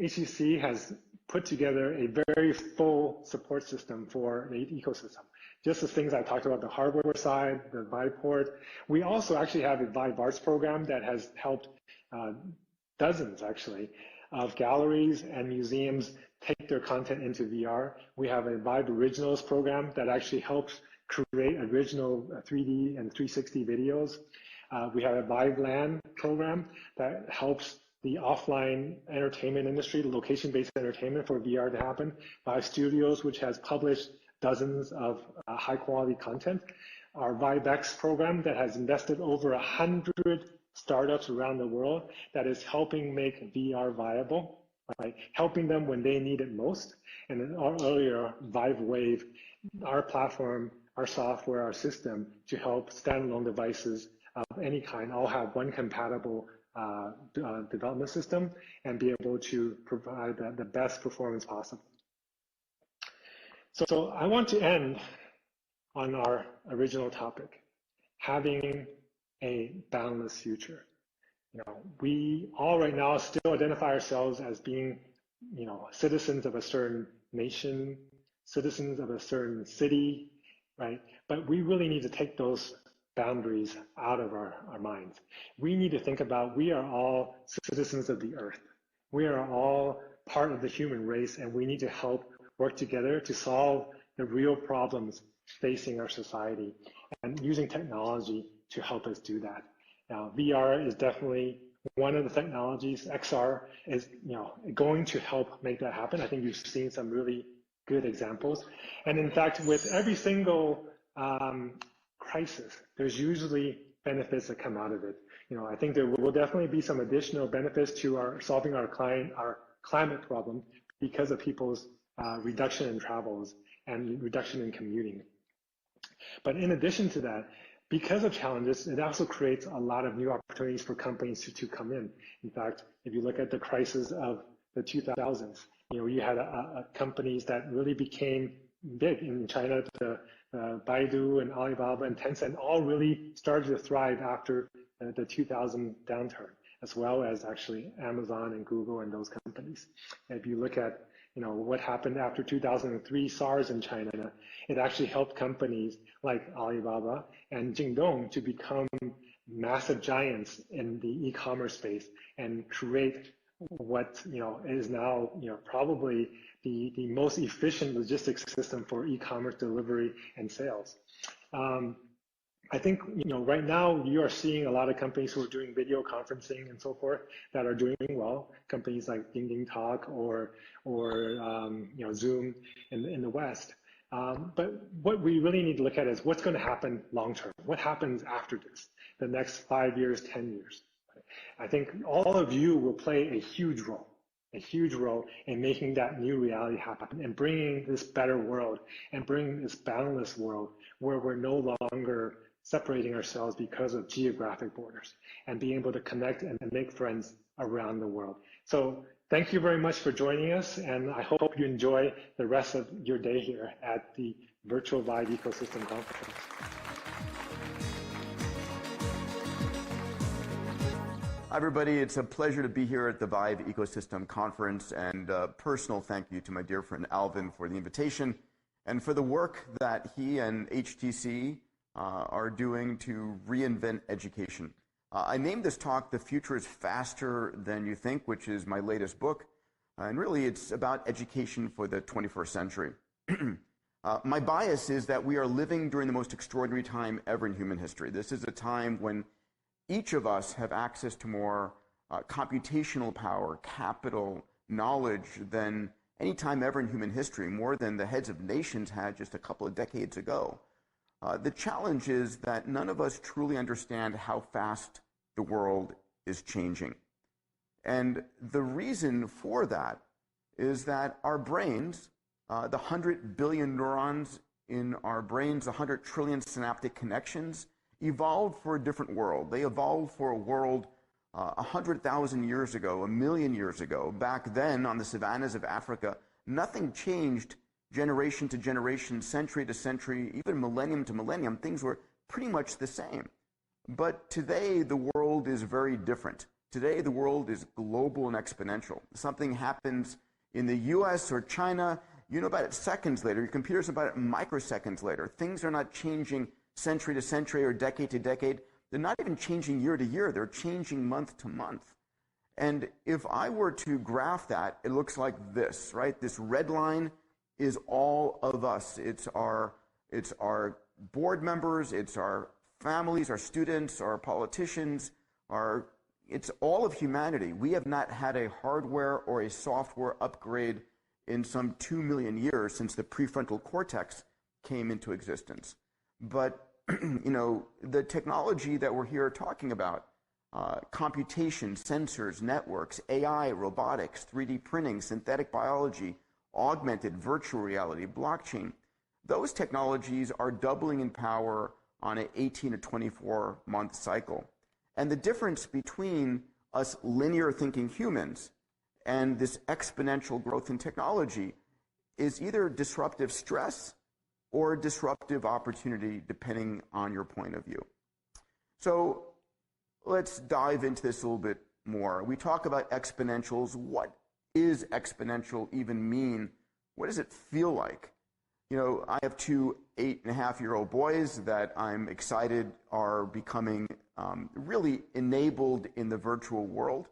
HTC has put together a very full support system for the ecosystem. Just the things I talked about, the hardware side, the Vive port. We also actually have a Vive Arts program that has helped dozens, actually, of galleries and museums take their content into VR. We have a Vive Originals program that actually helps create original 3D and 360 videos. We have a Vive LAN program that helps the offline entertainment industry, location-based entertainment for VR to happen. Vive Studios, which has published dozens of high-quality content. Our ViveX program that has invested over 100 startups around the world that is helping make VR viable, right? Helping them when they need it most. And then earlier, Vive Wave, our platform, our software, our system to help standalone devices of any kind all have one compatible development system and be able to provide the best performance possible. So I want to end on our original topic, having a boundless future. We all right now still identify ourselves as being citizens of a certain nation, citizens of a certain city, right? But we really need to take those boundaries out of our minds. We need to think about we are all citizens of the earth. We are all part of the human race, and we need to help work together to solve the real problems facing our society and using technology to help us do that. Now, VR is definitely one of the technologies. XR is going to help make that happen. I think you've seen some really good examples. And in fact, with every single crisis, there's usually benefits that come out of it. I think there will definitely be some additional benefits to solving our climate problem because of people's reduction in travels and reduction in commuting. But in addition to that, because of challenges, it also creates a lot of new opportunities for companies to come in. In fact, if you look at the crisis of the 2000s, you had companies that really became big in China. Baidu and Alibaba and Tencent all really started to thrive after the 2000 downturn, as well as actually Amazon and Google and those companies. And if you look at what happened after 2003 SARS in China, it actually helped companies like Alibaba and Jingdong to become massive giants in the e-commerce space and create what is now probably the most efficient logistics system for e-commerce delivery and sales. I think right now you are seeing a lot of companies who are doing video conferencing and so forth that are doing well. Companies like Talk or Zoom in the West. But what we really need to look at is what's going to happen long term. What happens after this? The next 5 years, 10 years. I think all of you will play a huge role in making that new reality happen and bringing this better world and bringing this boundless world where we're no longer separating ourselves because of geographic borders and being able to connect and make friends around the world. So thank you very much for joining us, and I hope you enjoy the rest of your day here at the Virtual Vive Ecosystem Conference. Hi everybody, it's a pleasure to be here at the Vive Ecosystem Conference, and a personal thank you to my dear friend Alvin for the invitation and for the work that he and HTC are doing to reinvent education. I named this talk "The Future is Faster Than You Think," which is my latest book, and really it's about education for the 21st century. My bias is that we are living during the most extraordinary time ever in human history. This is a time when each of us have access to more computational power, capital, knowledge than any time ever in human history, more than the heads of nations had just a couple of decades ago. The challenge is that none of us truly understand how fast the world is changing. And the reason for that is that our brains, the 100 billion neurons in our brains, 100 trillion synaptic connections, evolved for a different world. They evolved for a world 100,000 years ago, 1 million years ago. Back then, on the savannas of Africa, nothing changed generation to generation, century to century, even millennium to millennium. Things were pretty much the same. But today, the world is very different. Today, the world is global and exponential. Something happens in the US or China, you know about it seconds later. Your computer's about it microseconds later. Things are not changing century to century or decade to decade. They're not even changing year to year. They're changing month to month. And if I were to graph that, it looks like this, right? This red line is all of us. It's our board members, it's our families, our students, our politicians, it's all of humanity. We have not had a hardware or a software upgrade in some 2 million years since the prefrontal cortex came into existence. But the technology that we're here talking about, computation, sensors, networks, AI, robotics, 3D printing, synthetic biology, augmented virtual reality, blockchain, those technologies are doubling in power on an 18 to 24 month cycle. And the difference between us linear thinking humans and this exponential growth in technology is either disruptive stress or disruptive opportunity, depending on your point of view. So let's dive into this a little bit more. We talk about exponentials. What is exponential even mean? What does it feel like? You know, I have two 8.5-year-old boys that I'm excited are becoming really enabled in the virtual world.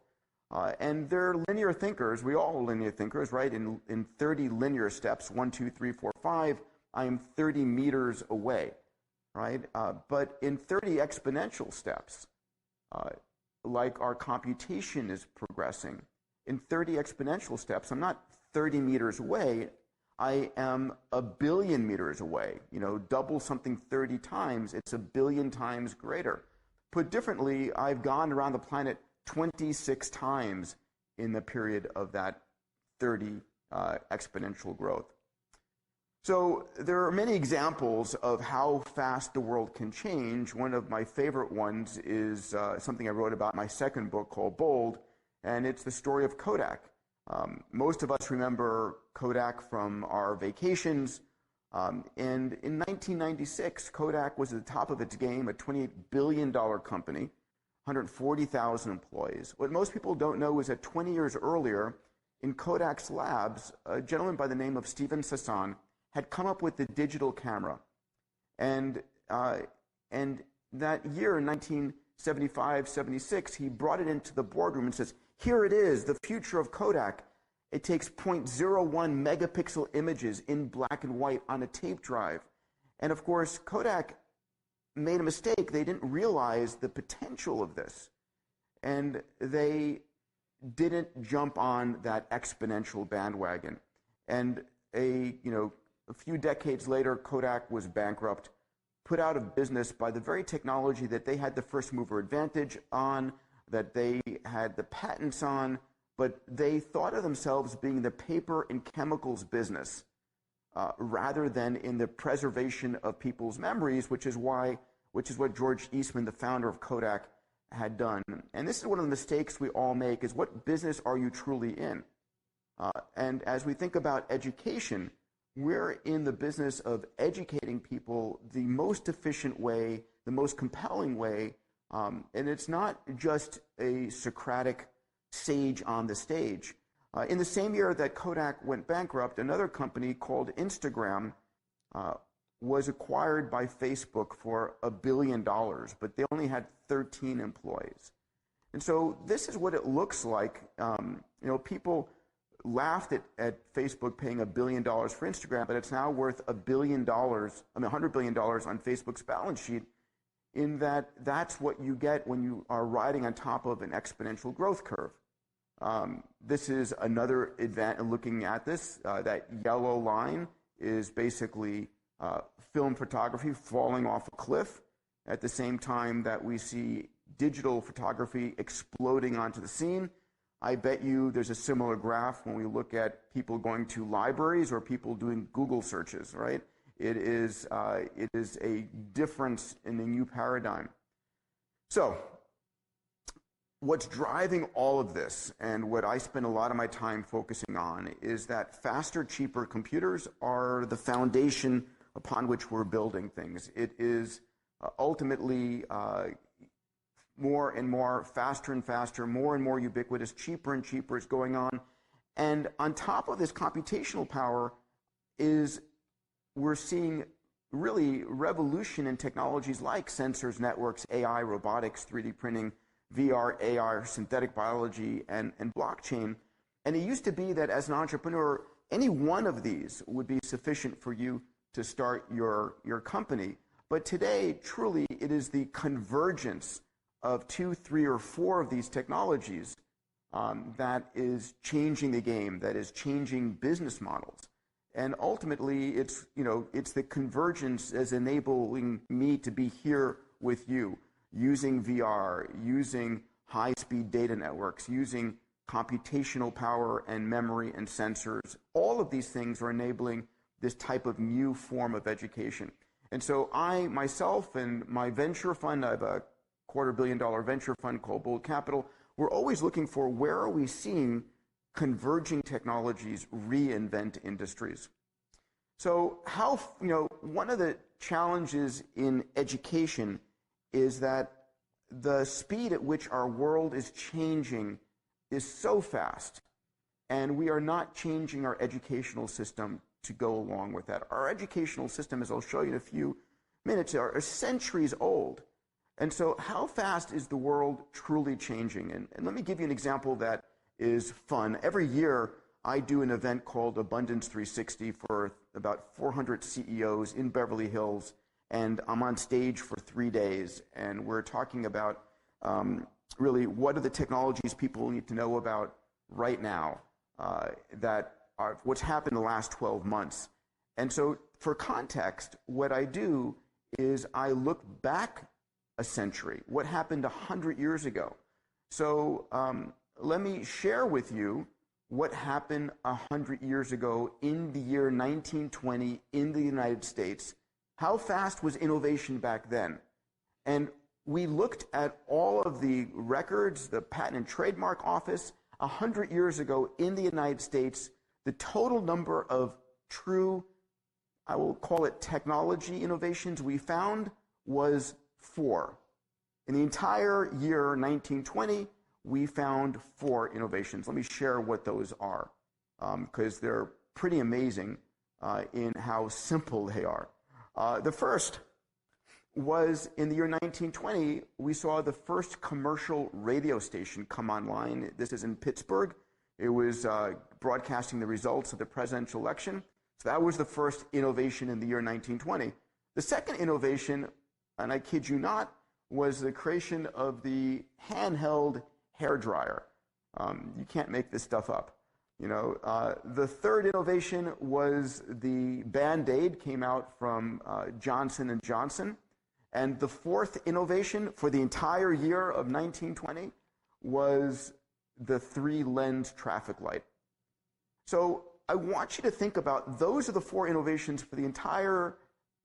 And they're linear thinkers. We all are linear thinkers, right? In 30 linear steps, 1, 2, 3, 4, 5, I am 30 meters away, right? But in 30 exponential steps, like our computation is progressing, in 30 exponential steps, I'm not 30 meters away, I am 1 billion meters away. You know, double something 30 times, it's 1 billion times greater. Put differently, I've gone around the planet 26 times in the period of that 30 exponential growth. So there are many examples of how fast the world can change. One of my favorite ones is something I wrote about in my second book called Bold, and it's the story of Kodak. Most of us remember Kodak from our vacations, and in 1996, Kodak was at the top of its game, a $28 billion company, 140,000 employees. What most people don't know is that 20 years earlier, in Kodak's labs, a gentleman by the name of Stephen Sasson had come up with the digital camera. And that year, in 1975-76, he brought it into the boardroom and says, here it is, the future of Kodak. It takes 0.01 megapixel images in black and white on a tape drive. And of course, Kodak made a mistake. They didn't realize the potential of this. And they didn't jump on that exponential bandwagon. And a few decades later, Kodak was bankrupt, put out of business by the very technology that they had the first mover advantage on, that they had the patents on, but they thought of themselves being the paper and chemicals business rather than in the preservation of people's memories, which is what George Eastman, the founder of Kodak, had done. And this is one of the mistakes we all make, is what business are you truly in? And as we think about education, we're in the business of educating people the most efficient way, the most compelling way, and it's not just a Socratic sage on the stage. In the same year that Kodak went bankrupt, another company called Instagram was acquired by Facebook for $1 billion, but they only had 13 employees. And so this is what it looks like. People laughed at Facebook paying $1 billion for Instagram, but it's now worth $100 billion on Facebook's balance sheet, in that that's what you get when you are riding on top of an exponential growth curve. This is another advantage. Looking at this, that yellow line is basically film photography falling off a cliff, at the same time that we see digital photography exploding onto the scene. I bet you there's a similar graph when we look at people going to libraries or people doing Google searches, right? It is a difference in the new paradigm. So what's driving all of this, and what I spend a lot of my time focusing on, is that faster, cheaper computers are the foundation upon which we're building things. It is ultimately more and more, faster and faster, more and more ubiquitous, cheaper and cheaper is going on. And on top of this computational power we're seeing really revolution in technologies like sensors, networks, AI, robotics, 3D printing, VR, AR, synthetic biology, and blockchain. And it used to be that as an entrepreneur, any one of these would be sufficient for you to start your company. But today, truly, it is the convergence of 2, 3, or 4 of these technologies that is changing the game, that is changing business models. And ultimately, it's the convergence as enabling me to be here with you, using VR, using high-speed data networks, using computational power and memory and sensors. All of these things are enabling this type of new form of education. And so I, myself, and my venture fund, I have a $250 million venture fund called Bold Capital, we're always looking for where are we seeing converging technologies reinvent industries. So one of the challenges in education is that the speed at which our world is changing is so fast and we are not changing our educational system to go along with that. Our educational system, as I'll show you in a few minutes, are centuries old. And so how fast is the world truly changing? And let me give you an example that is fun. Every year, I do an event called Abundance 360 for about 400 CEOs in Beverly Hills, and I'm on stage for 3 days, and we're talking about really what are the technologies people need to know about right now that are what's happened in the last 12 months. And so for context, what I do is I look back a century, what happened 100 years ago. So let me share with you what happened 100 years ago in the year 1920 in the United States. How fast was innovation back then? And we looked at all of the records, the Patent and Trademark Office, 100 years ago in the United States, the total number of true, I will call it technology innovations we found was 4. In the entire year 1920, we found 4 innovations. Let me share what those are, because they're pretty amazing in how simple they are. The first was in the year 1920, we saw the first commercial radio station come online. This is in Pittsburgh. It was broadcasting the results of the presidential election. So that was the first innovation in the year 1920. The second innovation, and I kid you not, was the creation of the handheld hairdryer. You can't make this stuff up. You know, the third innovation was the Band-Aid, came out from Johnson & Johnson. And the fourth innovation for the entire year of 1920 was the 3-lens traffic light. So I want you to think about those are the 4 innovations for the entire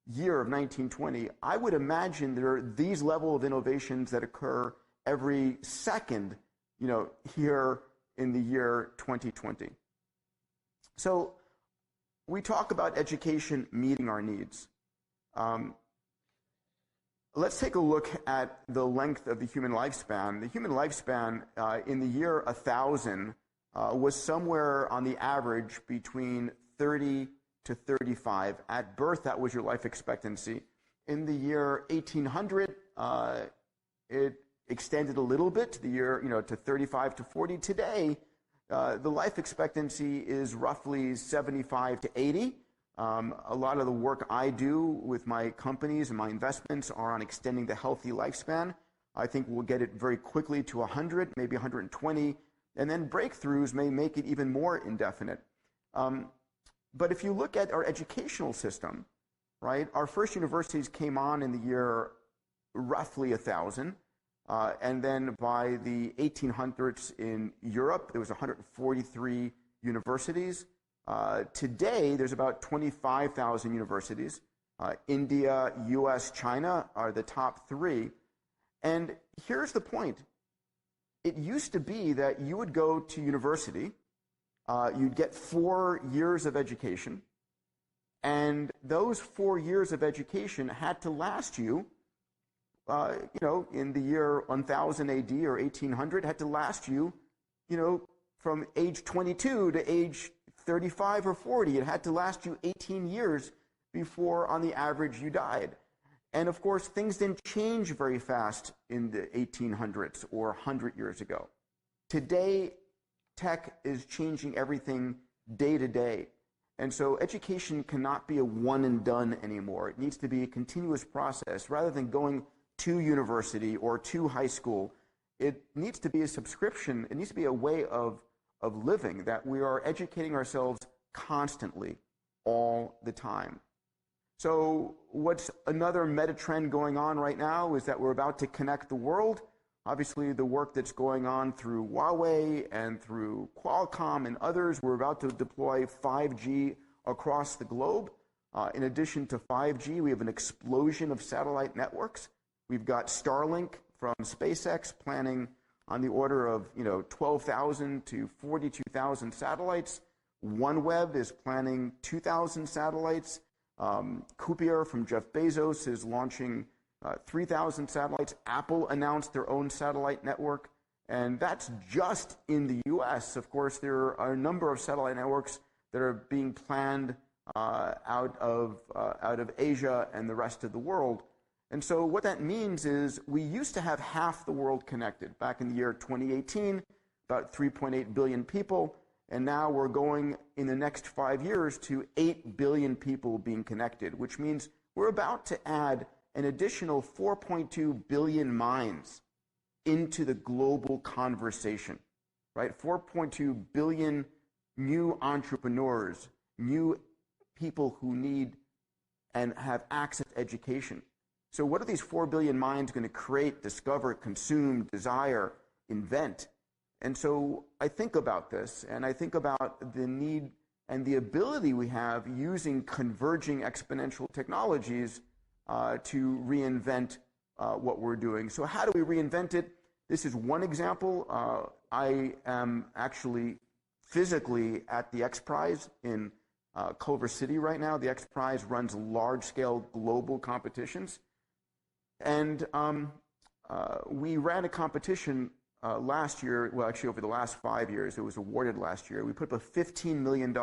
year of 1920. I would imagine there are these level of innovations that occur every second, you know, here in the year 2020. So we talk about education meeting our needs. Let's take a look at the length of the human lifespan. The human lifespan in the year 1000 was somewhere on the average between 30 to 35. At birth, that was your life expectancy. In the year 1800, it extended a little bit to the year, to 35 to 40. Today, the life expectancy is roughly 75 to 80. A lot of the work I do with my companies and my investments are on extending the healthy lifespan. I think we'll get it very quickly to 100, maybe 120, and then breakthroughs may make it even more indefinite. But if you look at our educational system, right, our first universities came on in the year roughly 1000, and then by the 1800s in Europe, there was 143 universities. Today, there's about 25,000 universities. India, US, China are the top 3. And here's the point. It used to be that you would go to university, you'd get 4 years of education, and those 4 years of education had to last you, in the year 1000 AD or 1800, had to last you, from age 22 to age 35 or 40. It had to last you 18 years before, on the average, you died. And of course, things didn't change very fast in the 1800s or 100 years ago. Today, tech is changing everything day to day. And so education cannot be a one and done anymore. It needs to be a continuous process. Rather than going to university or to high school, it needs to be a subscription. It needs to be a way of living, that we are educating ourselves constantly, all the time. So what's another meta trend going on right now is that we're about to connect the world. Obviously, the work that's going on through Huawei and through Qualcomm and others, we're about to deploy 5G across the globe. In addition to 5G, we have an explosion of satellite networks. We've got Starlink from SpaceX planning on the order of 12,000 to 42,000 satellites. OneWeb is planning 2,000 satellites. Kuiper from Jeff Bezos is launching 3,000 satellites. Apple announced their own satellite network. And that's just in the US. Of course, there are a number of satellite networks that are being planned out of Asia and the rest of the world. And so what that means is we used to have half the world connected. Back in the year 2018, about 3.8 billion people. And now we're going in the next 5 years to 8 billion people being connected, which means we're about to add an additional 4.2 billion minds into the global conversation, right? 4.2 billion new entrepreneurs, new people who need and have access to education. So what are these 4 billion minds going to create, discover, consume, desire, invent? And so I think about this, and I think about the need and the ability we have using converging exponential technologies to reinvent what we're doing. So how do we reinvent it? This is one example. I am actually physically at the X Prize in Culver City right now. The X Prize runs large-scale global competitions. And we ran a competition last year, well, actually over the last 5 years. It was awarded last year. We put up a $15 million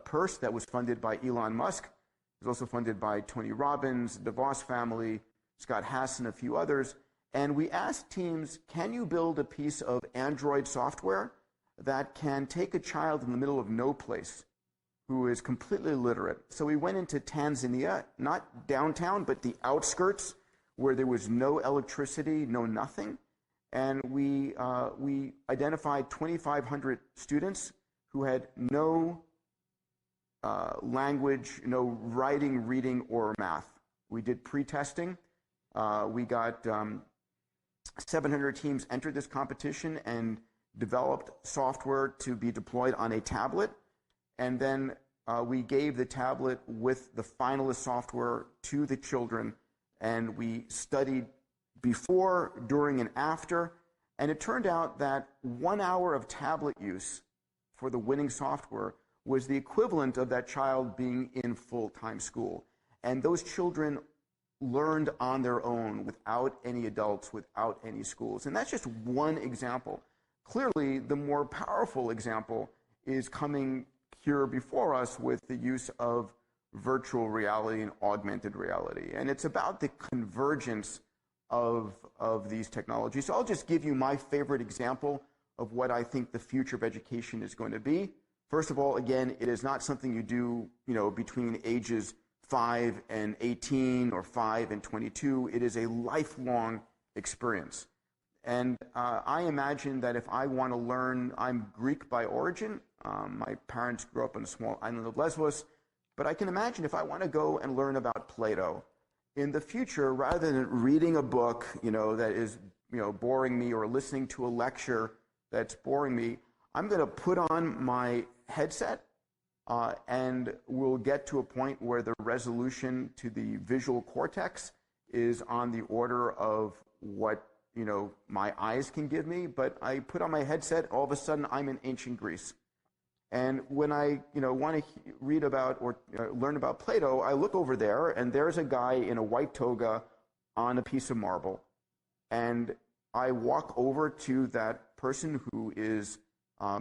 purse that was funded by Elon Musk. It was also funded by Tony Robbins, the DeVos family, Scott Hassan, a few others. And we asked teams, can you build a piece of Android software that can take a child in the middle of no place who is completely illiterate? So we went into Tanzania, not downtown, but the outskirts where there was no electricity, no nothing. And we identified 2,500 students who had no language, no writing, reading, or math. We did pre-testing. We got 700 teams entered this competition and developed software to be deployed on a tablet. And then we gave the tablet with the finalist software to the children, and we studied before, during, and after. And it turned out that 1 hour of tablet use for the winning software was the equivalent of that child being in full-time school. And those children learned on their own without any adults, without any schools. And that's just one example. Clearly, the more powerful example is coming here before us with the use of virtual reality and augmented reality. And it's about the convergence of these technologies. So I'll just give you my favorite example of what I think the future of education is going to be. First of all, again, it is not something you do, between ages 5 and 18 or 5 and 22. It is a lifelong experience. And I imagine that if I want to learn, I'm Greek by origin. My parents grew up on a small island of Lesbos. But I can imagine if I want to go and learn about Plato in the future, rather than reading a book, that is, boring me, or listening to a lecture that's boring me, I'm going to put on my headset and we'll get to a point where the resolution to the visual cortex is on the order of what, my eyes can give me. But I put on my headset, all of a sudden I'm in ancient Greece. And when I, want to read about or learn about Plato, I look over there, and there's a guy in a white toga on a piece of marble. And I walk over to that person who is, a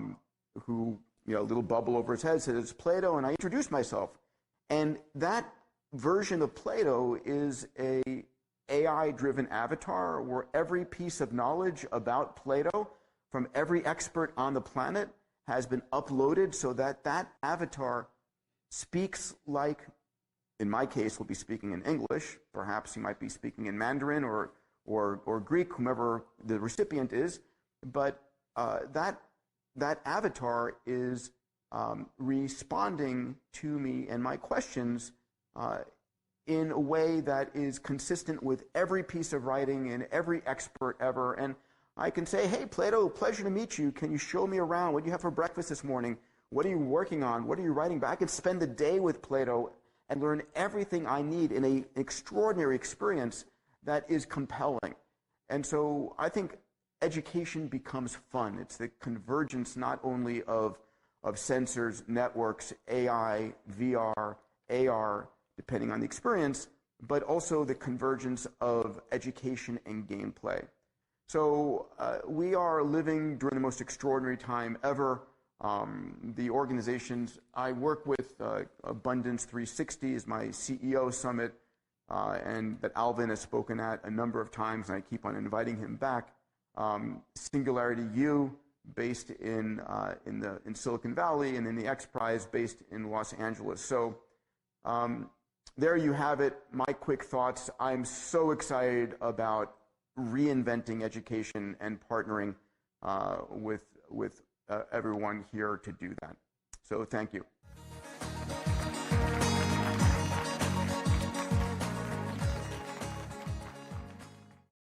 little bubble over his head says, it's Plato, and I introduce myself. And that version of Plato is a AI-driven avatar where every piece of knowledge about Plato from every expert on the planet has been uploaded so that that avatar speaks like, in my case, will be speaking in English. Perhaps he might be speaking in Mandarin or Greek, whomever the recipient is. But that avatar is responding to me and my questions in a way that is consistent with every piece of writing and every expert ever. And I can say, hey, Plato, pleasure to meet you. Can you show me around? What do you have for breakfast this morning? What are you working on? What are you writing about? I can spend the day with Plato and learn everything I need in an extraordinary experience that is compelling. And so I think education becomes fun. It's the convergence not only of sensors, networks, AI, VR, AR, depending on the experience, but also the convergence of education and gameplay. So we are living during the most extraordinary time ever. The organizations I work with, Abundance 360 is my CEO summit, and that Alvin has spoken at a number of times, and I keep on inviting him back. Singularity U, based in Silicon Valley, and then the X Prize, based in Los Angeles. So there you have it. My quick thoughts. I'm so excited about reinventing education and partnering with everyone here to do that. So thank you.